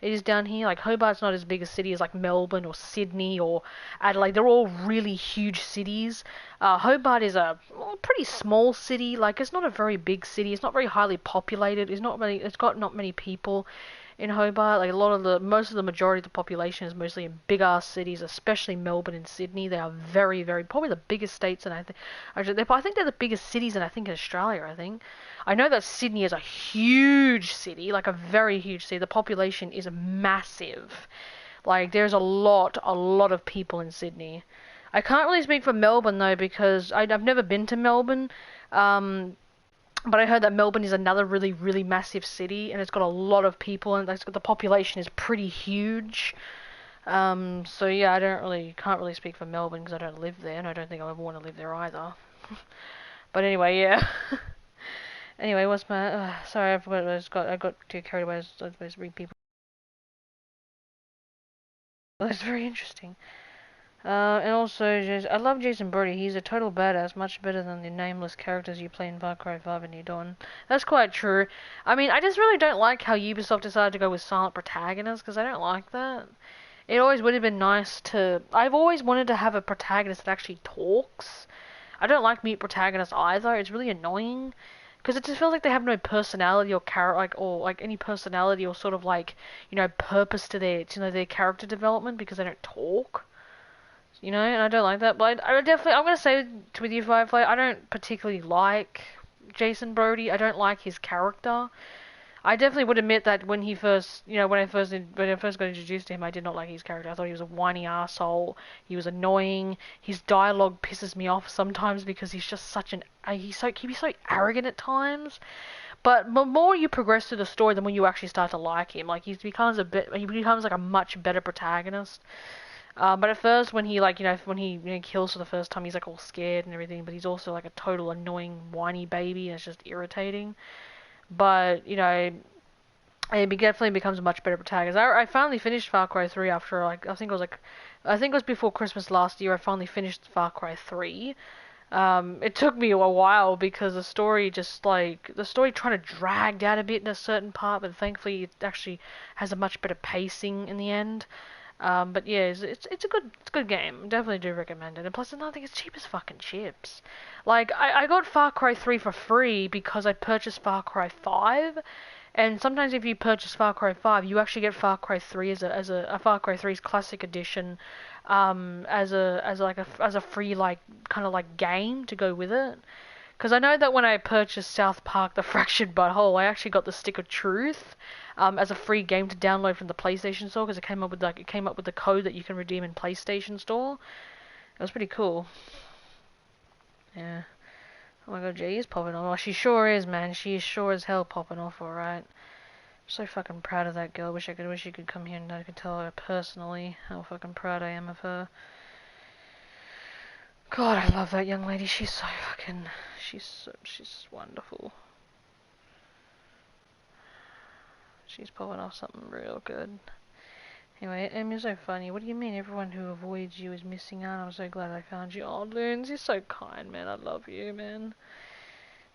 it is down here. Like, Hobart's not as big a city as like Melbourne or Sydney or Adelaide. They're all really huge cities. Hobart is a pretty small city. Like, it's not a very big city. It's not very highly populated. It's got not many people in Hobart. Like, most of the majority of the population is mostly in big ass cities, especially Melbourne and Sydney. They are very, very, probably the biggest states, and I think they're the biggest cities, and I think in Australia. I know that Sydney is a huge city, like a very huge city. The population is massive. Like, there's a lot of people in Sydney. I can't really speak for Melbourne though, because I've never been to Melbourne. But I heard that Melbourne is another really, really massive city, and it's got a lot of people, and the population is pretty huge. So yeah, can't really speak for Melbourne, because I don't live there, and I don't think I'll ever want to live there either. But anyway, yeah. Anyway, what's my... sorry, I forgot. I got too carried away. I was supposed to read people. That's very interesting. And also, I love Jason Brody. He's a total badass, much better than the nameless characters you play in Far Cry 5 and New Dawn. That's quite true. I mean, I just really don't like how Ubisoft decided to go with silent protagonists, because I don't like that. it always would have been nice to... I've always wanted to have a protagonist that actually talks. I don't like mute protagonists either. It's really annoying. Because it just feels like they have no personality or any personality or sort of like, you know, purpose to their character development because they don't talk. You know, and I don't like that. But I definitely, I'm going to say with you, Firefly, I don't particularly like Jason Brody. I don't like his character. I definitely would admit that when I first got introduced to him, I did not like his character. I thought he was a whiny asshole. He was annoying. His dialogue pisses me off sometimes because he's just such an he's so arrogant at times. But the more you progress through the story, the more you actually start to like him. Like he becomes like a much better protagonist. But at first, when he kills for the first time, he's like all scared and everything. But he's also like a total annoying whiny baby, and it's just irritating. But, you know, it definitely becomes a much better protagonist. I finally finished Far Cry 3 after, I think it was before Christmas last year. I finally finished Far Cry 3. It took me a while because the story kind of dragged out a bit in a certain part, but thankfully it actually has a much better pacing in the end. But yeah, it's a good game. Definitely do recommend it. And plus, another thing, it's cheap as fucking chips. Like, I got Far Cry 3 for free because I purchased Far Cry 5. And sometimes if you purchase Far Cry 5, you actually get Far Cry 3 as a Far Cry 3's classic edition, as a free kind of like game to go with it. Because I know that when I purchased South Park: The Fractured Butthole, I actually got the Stick of Truth as a free game to download from the PlayStation Store because it came up with the code that you can redeem in PlayStation Store. It was pretty cool. Yeah. Oh my god, Jay is popping off. Oh, she sure is, man. She is sure as hell popping off, alright. So fucking proud of that girl. Wish she could come here and I could tell her personally how fucking proud I am of her. God, I love that young lady. She's wonderful. She's pulling off something real good. Anyway, Emmy's so funny. What do you mean everyone who avoids you is missing out? I'm so glad I found you. Oh, Loons, you're so kind, man. I love you, man.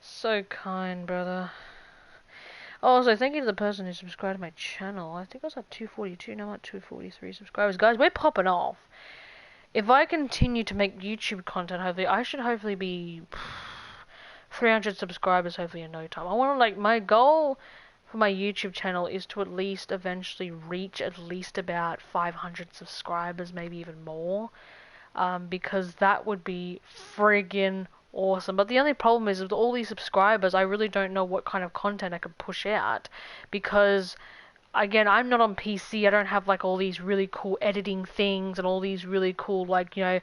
So kind, brother. Also, thank you to the person who subscribed to my channel. I think I was at 242, now I'm at 243 subscribers. Guys, we're popping off. If I continue to make YouTube content, hopefully, I should hopefully be 300 subscribers hopefully in no time. I want to, like, my goal for my YouTube channel is to at least eventually reach at least about 500 subscribers, maybe even more. Because that would be friggin' awesome. But the only problem is with all these subscribers, I really don't know what kind of content I could push out. Because, again, I'm not on PC. I don't have, like, all these really cool editing things and all these really cool, like, you know,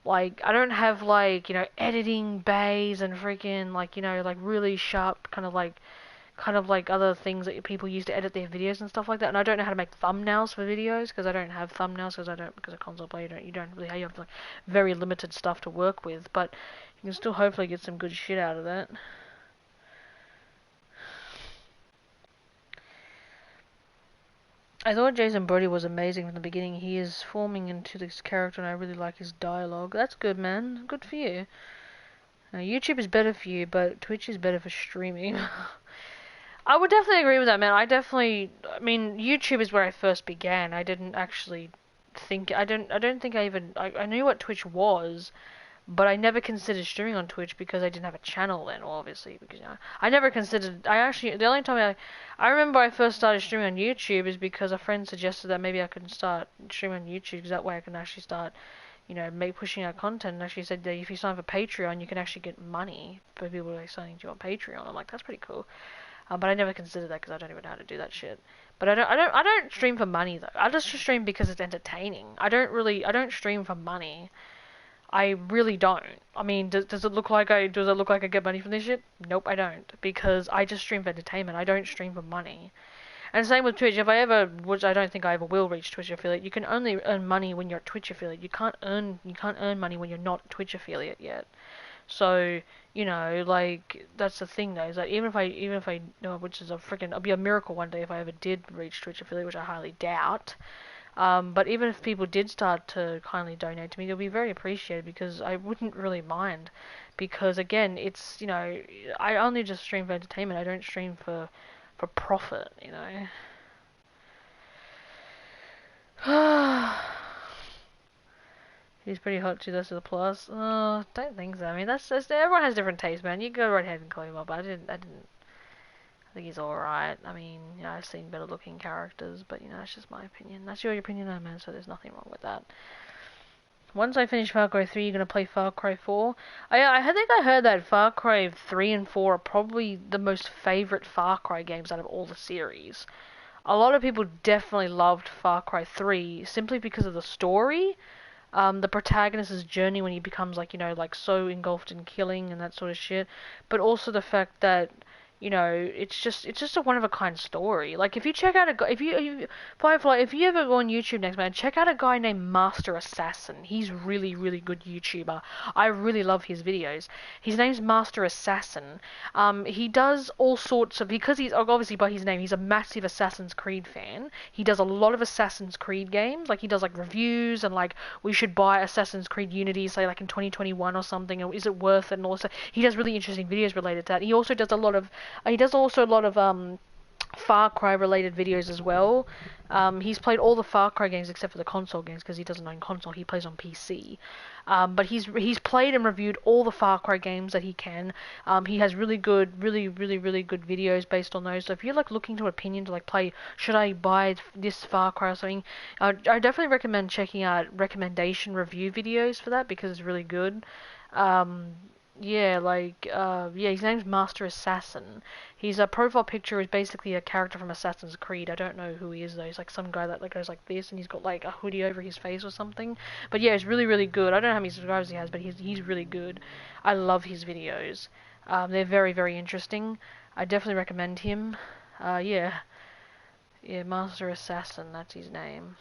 like, I don't have, like, you know, editing bays and freaking, like, you know, like, really sharp kind of like other things that people use to edit their videos and stuff like that. And I don't know how to make thumbnails for videos because I don't have thumbnails because of console play you don't really have like very limited stuff to work with. But you can still hopefully get some good shit out of that. I thought Jason Brody was amazing from the beginning. He is forming into this character and I really like his dialogue. That's good, man. Good for you. YouTube is better for you, but Twitch is better for streaming. I would definitely agree with that, man. I mean, YouTube is where I first began. I didn't actually think, I don't think I knew what Twitch was, but I never considered streaming on Twitch because I didn't have a channel then, obviously, because, you know, the only time I remember I first started streaming on YouTube is because a friend suggested that maybe I could start streaming on YouTube because that way I can actually start, you know, pushing out content, and actually said that if you sign for Patreon, you can actually get money for people like signing to you on Patreon. I'm like, that's pretty cool. But I never considered that because I don't even know how to do that shit. But I don't stream for money though. I just stream because it's entertaining. I don't stream for money. I really don't. I mean, does it look like I get money from this shit? Nope, I don't. Because I just stream for entertainment. I don't stream for money. And same with Twitch. Which I don't think I ever will reach Twitch affiliate. You can only earn money when you're a Twitch affiliate. You can't earn money when you're not a Twitch affiliate yet. So, you know, like, that's the thing though, is that even if I know, which is it'll be a miracle one day if I ever did reach Twitch affiliate, which I highly doubt. But even if people did start to kindly donate to me, it'll be very appreciated because I wouldn't really mind. Because again, it's, you know, I only just stream for entertainment. I don't stream for profit, you know. He's pretty hot too. That's the plus. Oh, don't think so. I mean, that's everyone has different tastes, man. You go right ahead and call him up. I didn't. I think he's all right. I mean, you know, I've seen better looking characters, but you know, that's just my opinion. That's your opinion, though, man. So there's nothing wrong with that. Once I finish Far Cry 3, you're gonna play Far Cry 4. I think I heard that Far Cry 3 and 4 are probably the most favorite Far Cry games out of all the series. A lot of people definitely loved Far Cry 3 simply because of the story. The protagonist's journey when he becomes like, you know, like so engulfed in killing and that sort of shit. But also the fact that, you know, it's just a one of a kind story. Like if you check out Firefly, if you ever go on YouTube next, man, check out a guy named Master Assassin. He's really good YouTuber. I really love his videos. His name's Master Assassin. He does all sorts of, because he's obviously by his name, he's a massive Assassin's Creed fan. He does a lot of Assassin's Creed games. Like he does like reviews and like we should buy Assassin's Creed Unity, say like in 2021 or something, or is it worth it? And also he does really interesting videos related to that. He also does a lot of Far Cry related videos as well. He's played all the Far Cry games except for the console games because he doesn't own console. He plays on PC. But he's played and reviewed all the Far Cry games that he can. He has really good videos based on those. So if you're like looking to opinion to like play, should I buy this Far Cry or something? I definitely recommend checking out recommendation review videos for that because it's really good. Yeah, his name's Master Assassin. His profile picture is basically a character from Assassin's Creed. I don't know who he is though. He's like some guy that like goes like this, and he's got like a hoodie over his face or something. But yeah, it's really good. I don't know how many subscribers he has, but he's really good. I love his videos. They're very interesting. I definitely recommend him. Yeah, Master Assassin. That's his name.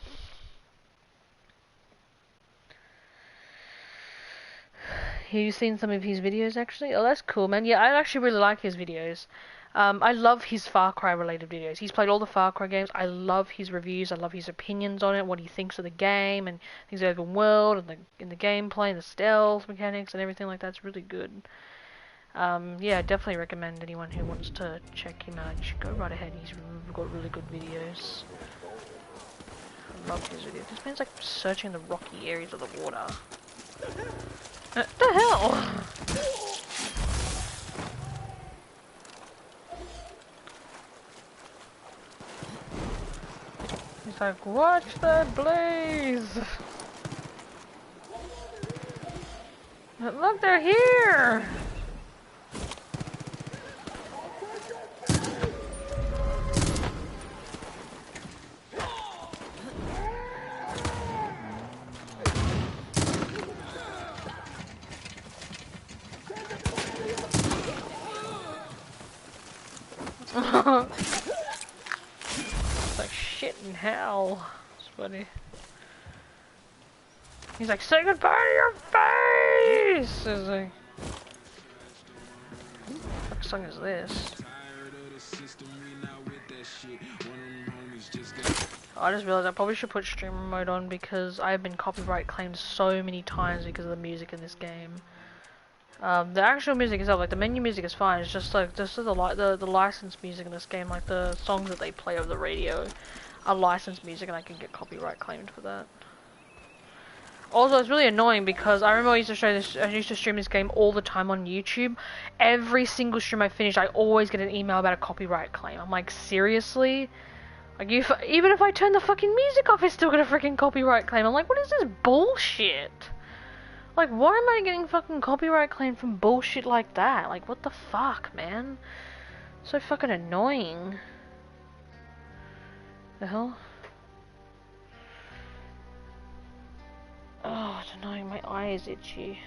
Have you seen some of his videos actually? Oh, that's cool, man. Yeah, I actually really like his videos. I love his Far Cry related videos. He's played all the Far Cry games. I love his reviews. I love his opinions on it, what he thinks of the game, and things of the open world, and the gameplay, and the stealth mechanics, and everything like that. It's really good. Yeah, I definitely recommend anyone who wants to check him out. You should go right ahead. He's got really good videos. I love his videos. This man's like searching the rocky areas of the water. What the hell? He's like, watch that blaze! Look, they're here! It's like shit in hell. It's funny. He's like, say goodbye to your face! It's like, what song is this? I just realized I probably should put streamer mode on because I've been copyright claimed so many times because of the music in this game. The actual music itself, like the menu music is fine, it's just like, the licensed music in this game, like the songs that they play over the radio are licensed music and I can get copyright claimed for that. Also, it's really annoying because I remember I used to stream this game all the time on YouTube. Every single stream I finish, I always get an email about a copyright claim. I'm like, seriously? Like, even if I turn the fucking music off, it's still got a freaking copyright claim. I'm like, what is this bullshit? Like, why am I getting fucking copyright claim from bullshit like that? Like, what the fuck, man? So fucking annoying. The hell? Oh, it's annoying. My eye is itchy.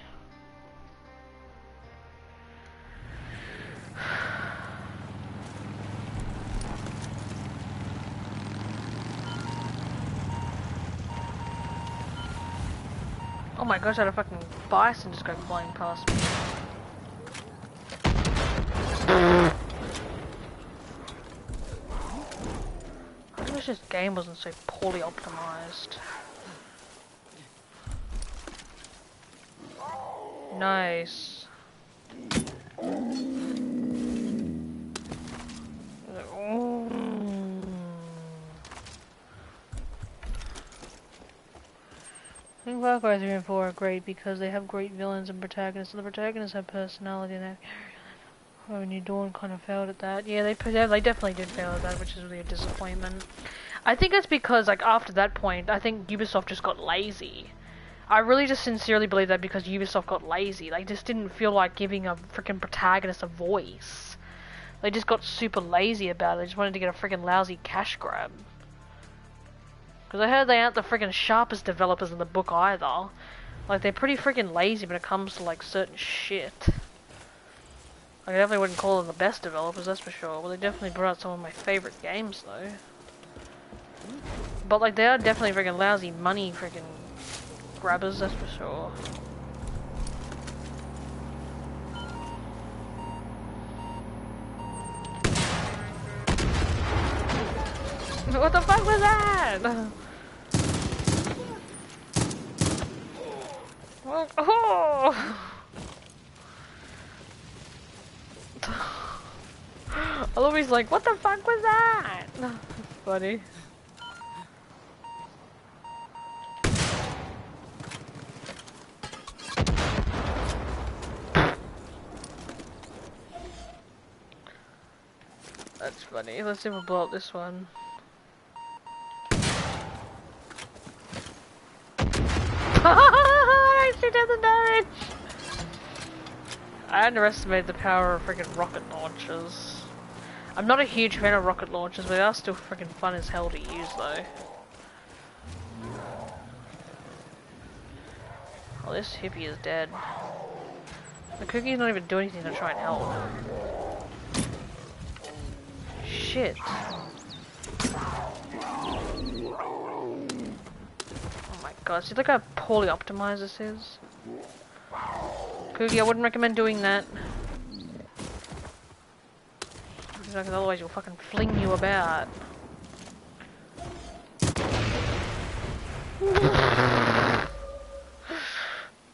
Oh my gosh, I had a fucking bison just go flying past me. I wish this game wasn't so poorly optimized. Nice. think Far Cry 3 and 4 are great because they have great villains and protagonists, and the protagonists have personality, and that. Oh, New Dawn kind of failed at that. Yeah, they definitely did fail at that, which is really a disappointment. I think it's because, like, after that point, I think Ubisoft just got lazy. I really just sincerely believe that because Ubisoft got lazy. They just didn't feel like giving a freaking protagonist a voice. They just got super lazy about it. They just wanted to get a freaking lousy cash grab. Because I heard they aren't the freaking sharpest developers in the book either. Like, they're pretty freaking lazy when it comes to, like, certain shit. Like, I definitely wouldn't call them the best developers, that's for sure. Well, they definitely brought out some of my favorite games, though. But, like, they are definitely freaking lousy money freaking grabbers, that's for sure. What the fuck was that? Oh! Louie's like, what the fuck was that? That's funny. That's funny. Let's see if we'll blow up this one. I shoot at the damage! I underestimated the power of freaking rocket launchers. I'm not a huge fan of rocket launchers, but they are still freaking fun as hell to use, though. Oh, this hippie is dead. The cookie's not even doing anything to try and help. Shit. Oh my god, see look how poorly optimized this is? Cookie, I wouldn't recommend doing that. Because otherwise you'll fucking fling you about.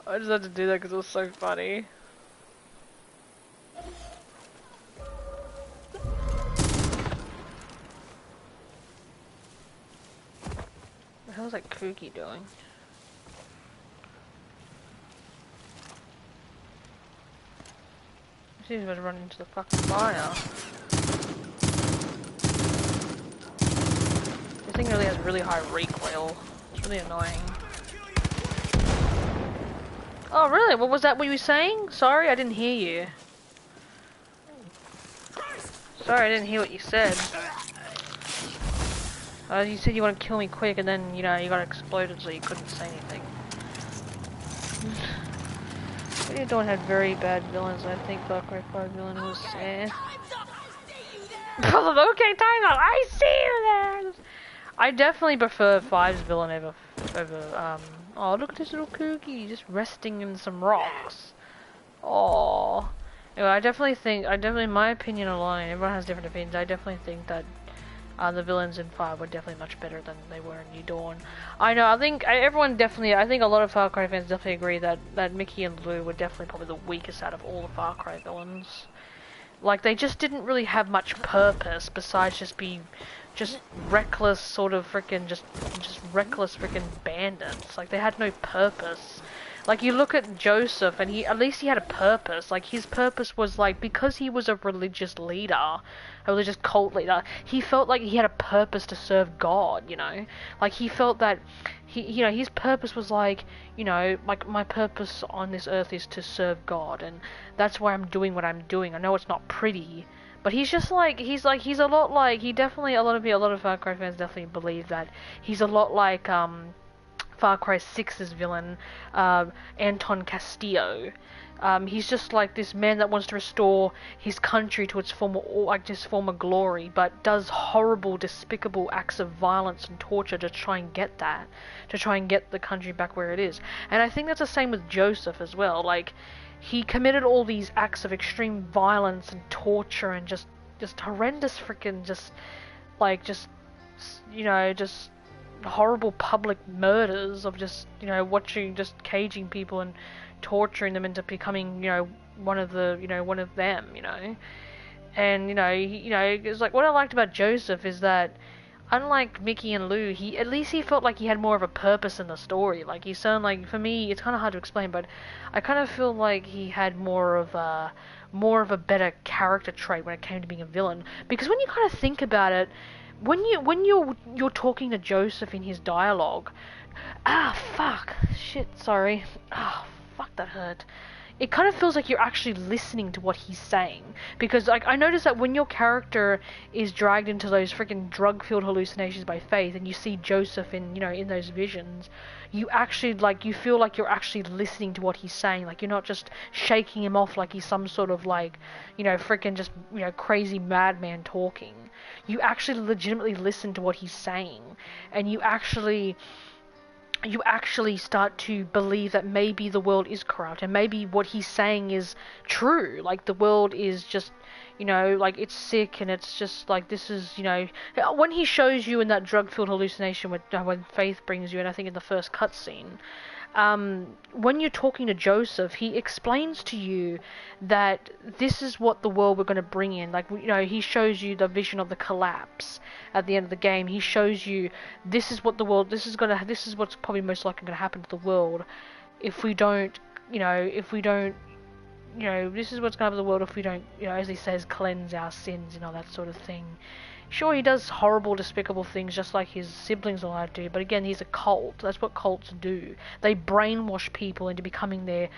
I just had to do that because it was so funny. What the hell is that Kooky doing? He's about to run into the fucking fire. This thing really has really high recoil. It's really annoying. Oh really? What was that what you were saying? Sorry, I didn't hear you. Sorry, I didn't hear what you said. You said you want to kill me quick and then, you know, you got exploded so you couldn't say anything. You don't have very bad villains. I think Far Cry 5 villain was okay, time out. I see you there. I definitely prefer 5's villain over oh look at this little Kooky just resting in some rocks. Oh, anyway, I definitely, in my opinion alone, everyone has different opinions. I definitely think that the villains in 5 were definitely much better than they were in New Dawn. I know, I think a lot of Far Cry fans definitely agree that Mickey and Lou were definitely probably the weakest out of all the Far Cry villains. Like, they just didn't really have much purpose besides just be reckless sort of freaking, just reckless freaking bandits. Like, they had no purpose. Like, you look at Joseph, and at least he had a purpose. Like, his purpose was, like, because he was a religious leader, a religious cult leader, he felt like he had a purpose to serve God, you know? Like, he felt that, you know, his purpose was like, you know, like, my purpose on this earth is to serve God, and that's why I'm doing what I'm doing. I know it's not pretty, but he's just like, he's a lot like, a lot of Far Cry fans definitely believe that he's a lot like, Far Cry 6's villain, Anton Castillo. He's just like this man that wants to restore his country to its former glory, but does horrible, despicable acts of violence and torture to try and get the country back where it is. And I think that's the same with Joseph as well. Like, he committed all these acts of extreme violence and torture and just horrendous freaking horrible public murders of just, you know, caging people and torturing them into becoming, you know, one of them, you know. And, you know, it's like, what I liked about Joseph is that, unlike Mickey and Lou, at least he felt like he had more of a purpose in the story. Like he sounded like, for me, it's kind of hard to explain, but I kind of feel like he had more of a better character trait when it came to being a villain. Because when you kind of think about it, when you're talking to Joseph in his dialogue, sorry, fuck, that hurt. It kind of feels like you're actually listening to what he's saying, because like I noticed that when your character is dragged into those freaking drug-filled hallucinations by Faith, and you see Joseph in those visions, you actually you feel like you're actually listening to what he's saying. Like you're not just shaking him off like he's some sort of freaking just crazy madman talking. You actually legitimately listen to what he's saying, and you actually start to believe that maybe the world is corrupt, and maybe what he's saying is true. Like the world is just, it's sick, and it's just like, this is, when he shows you in that drug-filled hallucination when Faith brings you in, I think in the first cutscene, when you're talking to Joseph, he explains to you that this is what the world we're going to bring in. Like, he shows you the vision of the collapse at the end of the game. He shows you this is what the world, this is what's probably most likely going to happen to the world if we don't, this is what's going to happen to the world if we don't, as he says, cleanse our sins and all that sort of thing. Sure, he does horrible, despicable things just like his siblings all do, but again, he's a cult. That's what cults do. They brainwash people into becoming their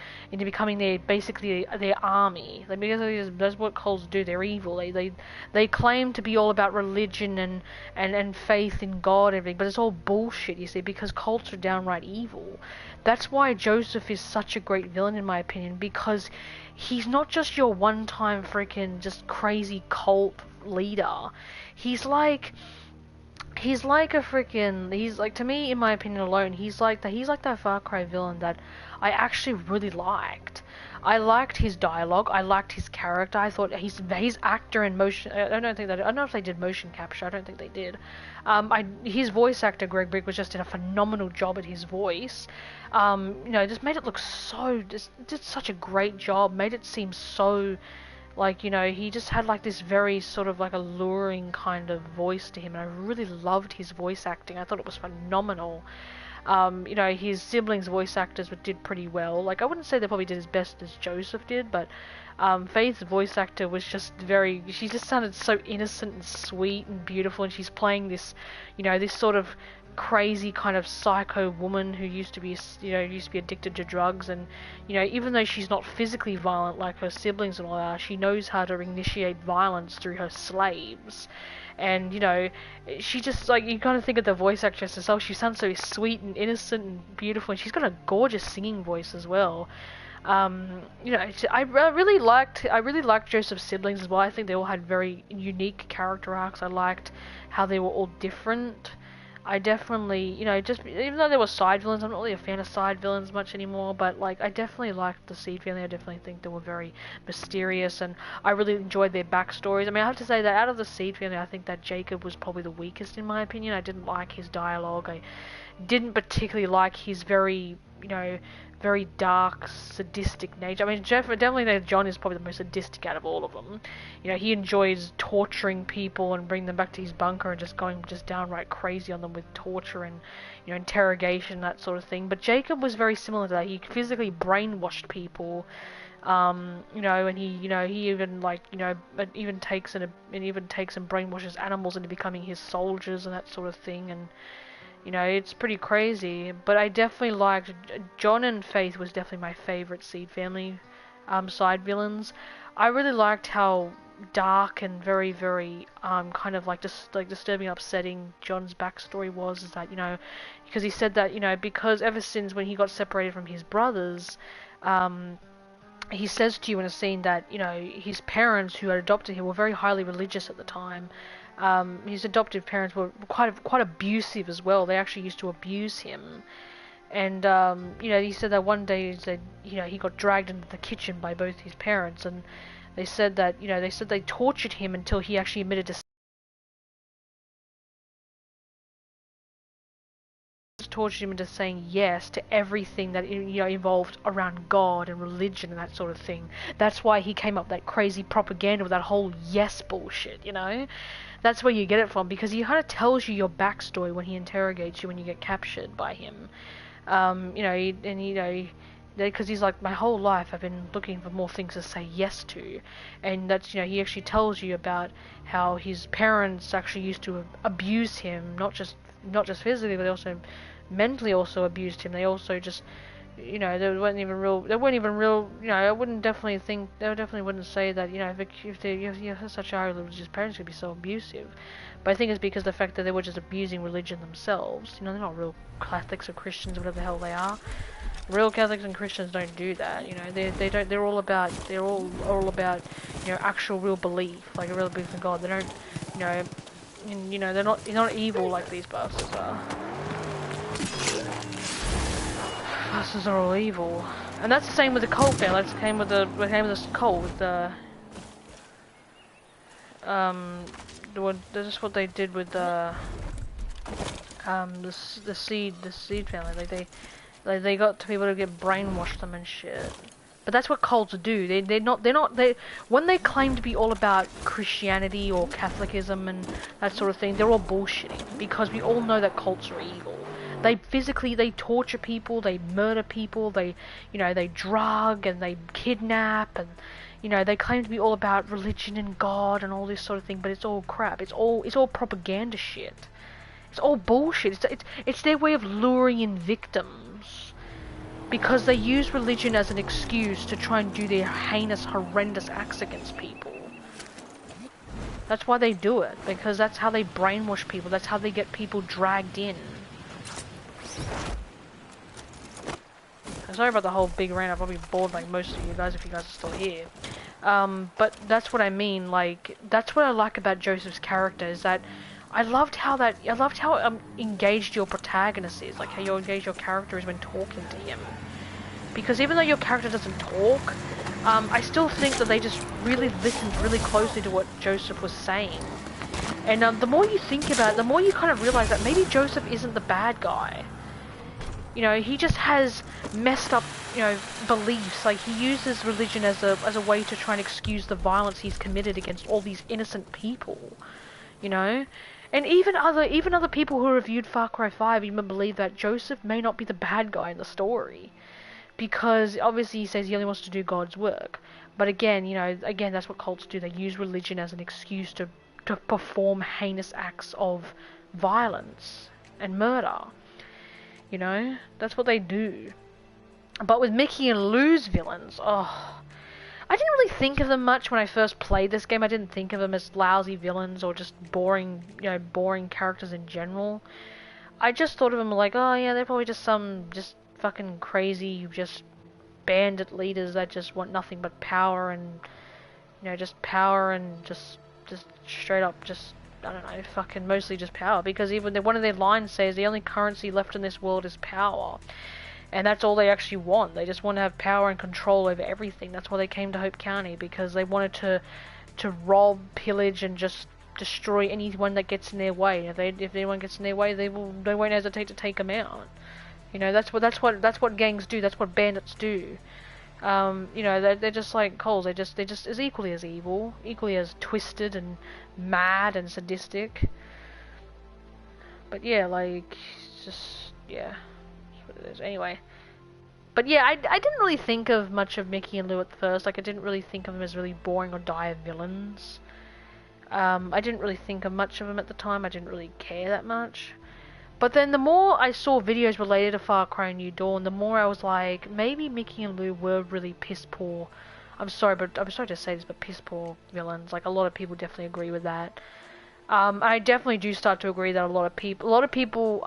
basically their army. That's what cults do. They're evil. They claim to be all about religion and faith in God and everything, but it's all bullshit, you see, because cults are downright evil. That's why Joseph is such a great villain, in my opinion, because he's not just your one-time freaking just crazy cult leader. He's like to me, in my opinion alone, he's like that Far Cry villain that I actually really liked. I liked his dialogue. I liked his character. I thought his actor in motion. I don't know if they did motion capture. I don't think they did. His voice actor Greg Brigg did a phenomenal job at his voice. Just made it look did such a great job. Made it seem so. He just had this very sort of alluring kind of voice to him, and I really loved his voice acting. I thought it was phenomenal. His siblings' voice actors did pretty well. I wouldn't say they probably did as best as Joseph did, but Faith's voice actor was just she just sounded so innocent and sweet and beautiful, and she's playing this, this sort of crazy kind of psycho woman who used to be addicted to drugs, and even though she's not physically violent like her siblings and all that, she knows how to initiate violence through her slaves. And she just you kind of think of the voice actress herself. She sounds so sweet and innocent and beautiful, and she's got a gorgeous singing voice as well. I really liked Joseph's siblings as well. I think they all had very unique character arcs. I liked how they were all different. I definitely, just even though there were side villains, I'm not really a fan of side villains much anymore, but I definitely liked the Seed family. I definitely think they were very mysterious, and I really enjoyed their backstories. I mean, I have to say that out of the Seed family, I think that Jacob was probably the weakest in my opinion. I didn't like his dialogue. I didn't particularly like his very, very dark, sadistic nature. I mean, definitely John is probably the most sadistic out of all of them. He enjoys torturing people and bringing them back to his bunker and just going downright crazy on them with torture and, interrogation, that sort of thing. But Jacob was very similar to that. He physically brainwashed people, and he even takes and brainwashes animals into becoming his soldiers and that sort of thing, and it's pretty crazy. But I definitely liked John and Faith was definitely my favorite Seed family side villains. I really liked how dark and very, very kind of disturbing, upsetting John's backstory was. Is that because he said that because ever since when he got separated from his brothers, he says to you in a scene that his parents who had adopted him were very highly religious at the time. His adoptive parents were quite abusive as well. They actually used to abuse him. And, he said that one day he got dragged into the kitchen by both his parents, and they said that, they tortured him until he actually admitted to tortured him into saying yes to everything that, you know, involved around God and religion and that sort of thing. That's why he came up with that crazy propaganda with that whole yes bullshit, you know? That's where you get it from, because he kind of tells you your backstory when he interrogates you when you get captured by him. You know, and you know, because he's like, my whole life I've been looking for more things to say yes to, and that's, you know, he actually tells you about how his parents actually used to abuse him, not just physically, but also mentally also abused him. They also just, you know, they weren't even real, you know, I wouldn't definitely think, they definitely wouldn't say that, you know, if you have such high religious parents could be so abusive. But I think it's because the fact that they were just abusing religion themselves. You know, they're not real Catholics or Christians, whatever the hell they are. Real Catholics and Christians don't do that, you know. They're all about, you know, actual real belief, like a real belief in God. They don't, you know, and, you know, they're not evil like these bastards are. Bastards are all evil, and that's the same with the cult fail. That's came with the cult with the this is what they did with the seed family. Like they got to people to get brainwashed them and shit. But that's what cults do. They when they claim to be all about Christianity or Catholicism and that sort of thing, they're all bullshitting, because we all know that cults are evil. They torture people, they murder people, they drug and they kidnap, and, you know, they claim to be all about religion and God and all this sort of thing, but it's all crap. It's all propaganda shit. It's all bullshit. It's their way of luring in victims, because they use religion as an excuse to try and do their heinous, horrendous acts against people. That's why they do it, because that's how they brainwash people. That's how they get people dragged in. I'm sorry about the whole big rant. I've probably bored like most of you guys if you guys are still here. But that's what I mean. Like, that's what I like about Joseph's character, is that I loved how engaged your protagonist is, like how you engage your character is when talking to him. Because even though your character doesn't talk, I still think that they just really listened really closely to what Joseph was saying. And the more you think about it, the more you kind of realize that maybe Joseph isn't the bad guy. You know, he just has messed up, you know, beliefs. Like, he uses religion as a way to try and excuse the violence he's committed against all these innocent people. You know? And even other people who reviewed Far Cry 5 even believe that Joseph may not be the bad guy in the story. Because obviously he says he only wants to do God's work. But again, you know, that's what cults do. They use religion as an excuse to perform heinous acts of violence and murder. You know, that's what they do. But with Mickey and Lou's villains, I didn't really think of them much when I first played this game. I didn't think of them as lousy villains or just boring characters in general. I just thought of them like, oh yeah, they're probably just some fucking crazy, just bandit leaders that just want nothing but power and, you know, just power and just straight up just, I don't know, fucking mostly just power. Because even one of their lines says the only currency left in this world is power. And that's all they actually want. They just want to have power and control over everything. That's why they came to Hope County, because they wanted to rob, pillage, and just destroy anyone that gets in their way. If anyone gets in their way, they won't hesitate to take them out. You know, that's what gangs do. That's what bandits do. You know, they're just like Coles. They're just as equally as evil, equally as twisted and mad and sadistic. But yeah, like, just, yeah, that's what it is. Anyway. But yeah, I didn't really think of much of Mickey and Lou at first. Like, I didn't really think of them as really boring or dire villains. I didn't really think of much of them at the time. I didn't really care that much. But then the more I saw videos related to Far Cry New Dawn, the more I was like, maybe Mickey and Lou were really piss poor. I'm sorry to say this, but piss poor villains. Like, a lot of people definitely agree with that. I definitely do start to agree that a lot of people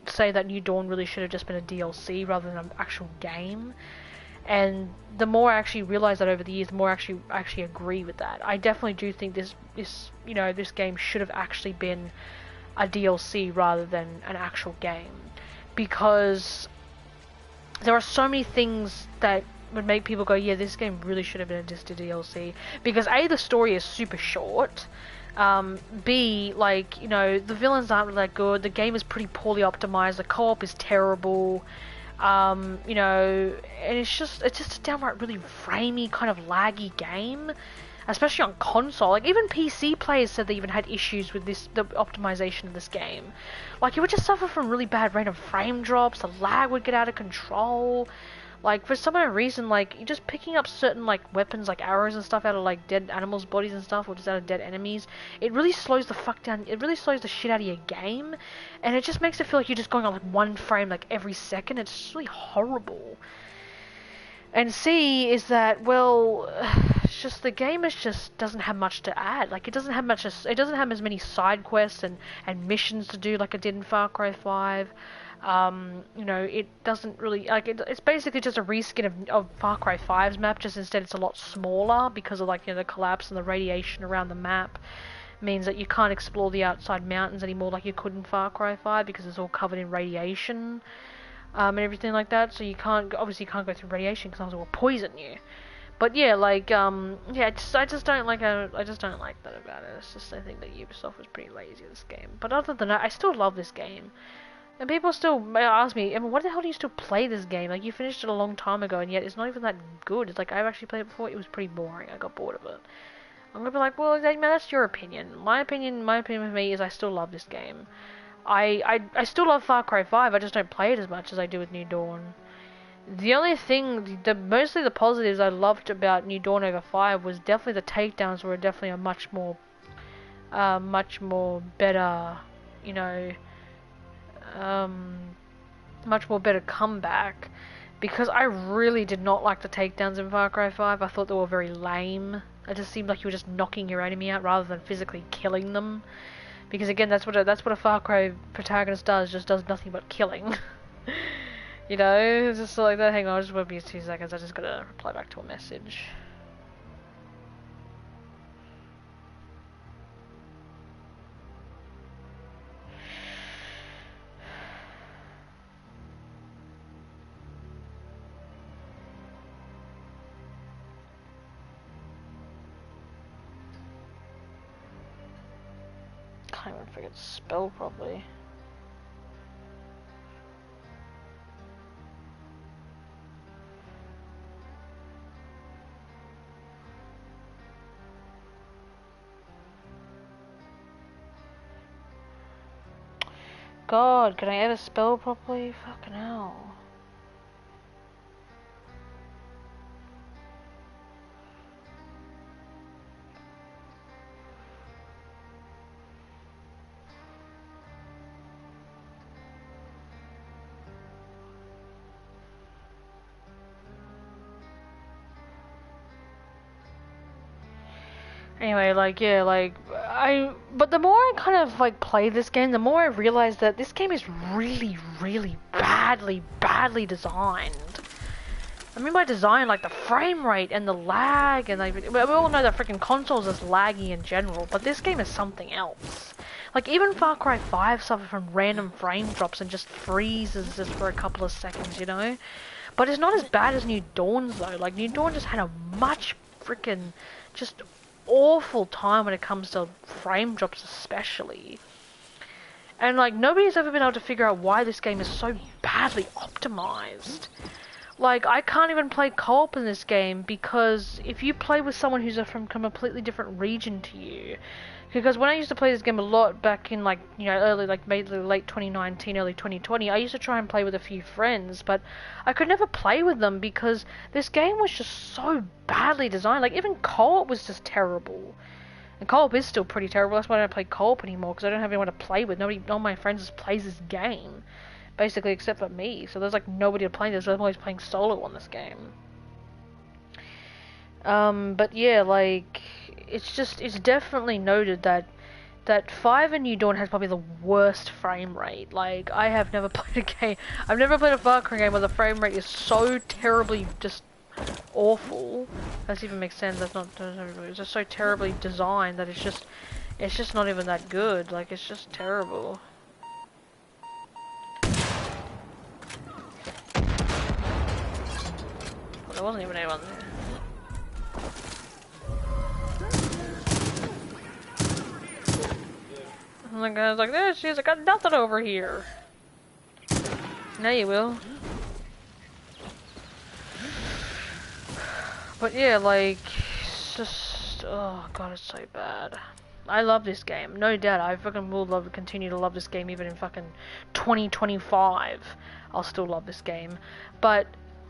say that New Dawn really should have just been a DLC rather than an actual game. And the more I actually realize that over the years, the more I actually agree with that. I definitely do think this game should have actually been a DLC rather than an actual game, because there are so many things that would make people go, yeah, this game really should have been just a DLC. Because A, the story is super short. B, like, you know, the villains aren't really that good, the game is pretty poorly optimized, the co-op is terrible, you know, and it's just a downright really framey, kind of laggy game, especially on console. Like, even PC players said they even had issues with the optimization of this game. Like, it would just suffer from really bad random frame drops, the lag would get out of control. Like, for some odd reason, like, just picking up certain, like, weapons, like arrows and stuff out of, like, dead animals' bodies and stuff, or just out of dead enemies, it really slows the fuck down, it really slows the shit out of your game, and it just makes it feel like you're just going on, like, one frame, like, every second. It's just really horrible. And C is that, well, it's just, the game is just, doesn't have much to add. Like, it doesn't have much, it doesn't have as many side quests and missions to do like it did in Far Cry 5. You know, it doesn't really, like, it's basically just a reskin of Far Cry 5's map, just instead it's a lot smaller because of, like, you know, the collapse and the radiation around the map means that you can't explore the outside mountains anymore like you could in Far Cry 5 because it's all covered in radiation, and everything like that, so you can't, obviously you can't go through radiation because it will poison you. But yeah, like, yeah, I just don't like that about it. It's just, I think that Ubisoft was pretty lazy with this game. But other than that, I still love this game. And people still ask me, I mean, what the hell do you still play this game? Like, you finished it a long time ago, and yet it's not even that good. It's like, I've actually played it before, it was pretty boring, I got bored of it. I'm gonna be like, well, man, that's your opinion. My opinion with me is I still love this game. I still love Far Cry 5, I just don't play it as much as I do with New Dawn. The only thing, mostly the positives I loved about New Dawn over 5 was definitely the takedowns were definitely a much more better, you know, much more better comeback, because I really did not like the takedowns in Far Cry 5. I thought they were very lame. It just seemed like you were just knocking your enemy out rather than physically killing them. Because again, that's what a Far Cry protagonist does, just does nothing but killing. You know, it's just like that. Hang on, I just won't be 2 seconds. I just gotta reply back to a message. Can't even forget to spell properly. God, can I ever spell properly? Fucking hell. Anyway, like, yeah, like, but the more I kind of, like, play this game, the more I realize that this game is really, really badly designed. I mean by design, like, the frame rate and the lag, and, like, we all know that freaking consoles is laggy in general, but this game is something else. Like, even Far Cry 5 suffered from random frame drops and just freezes just for a couple of seconds, you know? But it's not as bad as New Dawn's, though. Like, New Dawn just had a much freaking, just awful time when it comes to frame drops especially. And, like, nobody's ever been able to figure out why this game is so badly optimized. Like, I can't even play co-op in this game because if you play with someone who's from a completely different region to you, because when I used to play this game a lot back in, like, you know, early, like, maybe late 2019, early 2020, I used to try and play with a few friends, but I could never play with them because this game was just so badly designed. Like, even co-op was just terrible. And co-op is still pretty terrible. That's why I don't play co-op anymore, because I don't have anyone to play with. None of my friends just plays this game, basically, except for me. So there's, like, nobody to play this, so I'm always playing solo on this game. But yeah, like, it's definitely noted that 5 and New Dawn has probably the worst frame rate. Like, I have never played I've never played a Far Cry game where the frame rate is so terribly just awful. That even makes sense. It's just so terribly designed that it's just not even that good. Like, it's just terrible. Well, there wasn't even anyone there. And the guy's like, there she is, I got nothing over here. Now you will. But yeah, like, it's just, oh god, it's so bad. I love this game, no doubt. I fucking will continue to love this game even in fucking 2025. I'll still love this game. But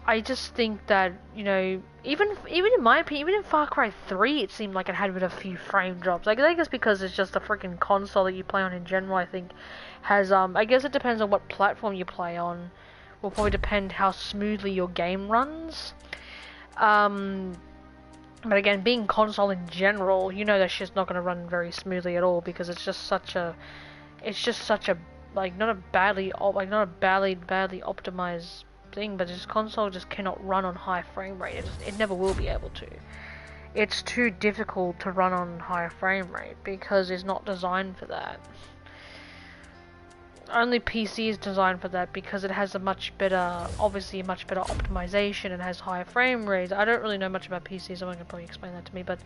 I just think that, you know, even in my opinion, even in Far Cry 3, it seemed like it had a few frame drops. Like, I think it's because it's just a freaking console that you play on in general, I think, has, I guess it depends on what platform you play on. Will probably depend how smoothly your game runs. But again, being console in general, you know that shit's not going to run very smoothly at all because it's just such a, like, not a badly optimized thing, but this console just cannot run on high frame rate. It never will be able to. It's too difficult to run on high frame rate because it's not designed for that. Only PC is designed for that because it has obviously a much better optimization and has higher frame rates. I don't really know much about PC, someone can probably explain that to me, but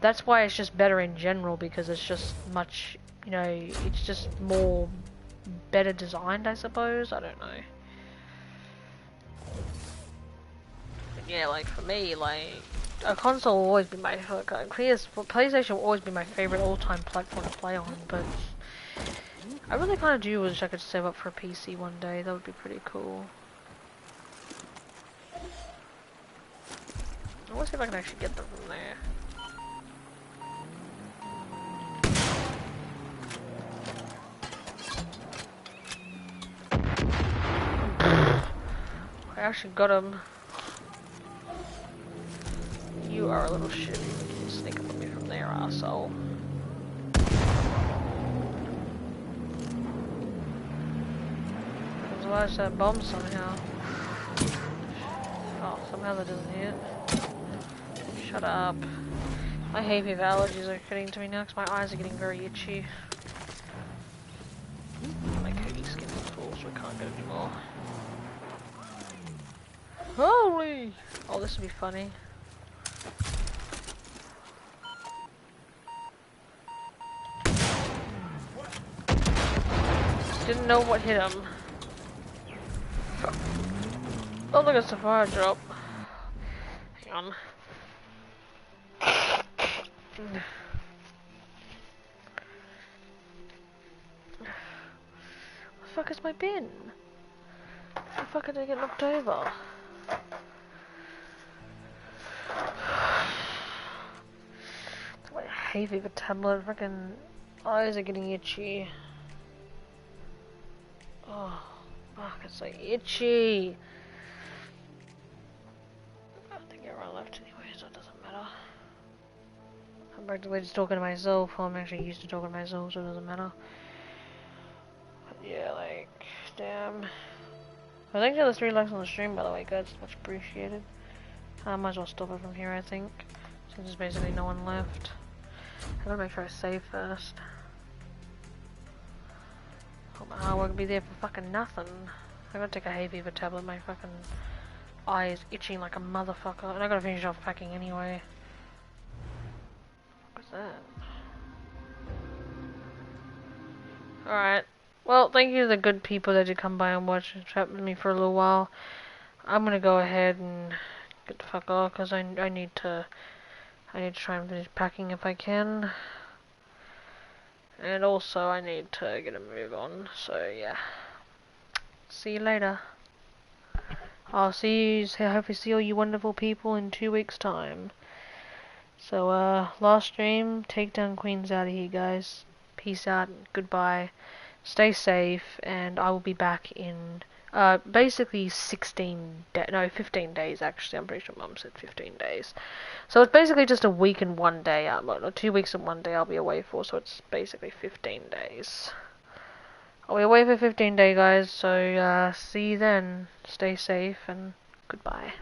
that's why it's just better in general because it's just much, you know, it's just more better designed, I suppose. I don't know. But yeah, like for me, like a console will always be PlayStation will always be my favorite all-time platform to play on, but I really kind of do wish I could save up for a PC one day. That would be pretty cool. I want to see if I can actually get them from there. I actually got him. You are a little shit. Sneak up on me from there, asshole. Where's that bomb somehow? Oh, somehow that doesn't hit. Shut up. My hay fever allergies are getting to me now because my eyes are getting very itchy. My cookie skin is full, so I can't get anymore. Holy! Oh, this would be funny. Didn't know what hit him. Oh, look, it's a fire drop. Hang on. Where the fuck is my bin? How the fuck did I get knocked over? My hay fever tablet, fucking eyes are getting itchy. Oh, fuck, it's so itchy. I think everyone left anyway, so it doesn't matter. I'm practically just talking to myself. Well, I'm actually used to talking to myself, so it doesn't matter. But yeah, like, damn. Well, thanks for the 3 likes on the stream, by the way, guys. Much appreciated. I might as well stop it from here, I think. Since there's basically no one left. I gotta make sure I save first. Hope my hard work will be there for fucking nothing. I gotta take a hay fever tablet, my fucking eye is itching like a motherfucker. And I gotta finish off packing anyway. What's that? Alright. Well, thank you to the good people that did come by and watch and chat with me for a little while. I'm gonna go ahead and get the fuck off because I need to try and finish packing if I can. And also I need to get a move on. So yeah. See you later. I'll hopefully see all you wonderful people in 2 weeks' time. So last stream, take down Queens out of here, guys. Peace out and goodbye. Stay safe, and I will be back in basically 15 days actually. I'm pretty sure Mum said 15 days. So it's basically just a week and 1 day. 2 weeks and 1 day I'll be away for, so it's basically 15 days. I'll be away for 15 days, guys, so see you then. Stay safe, and goodbye.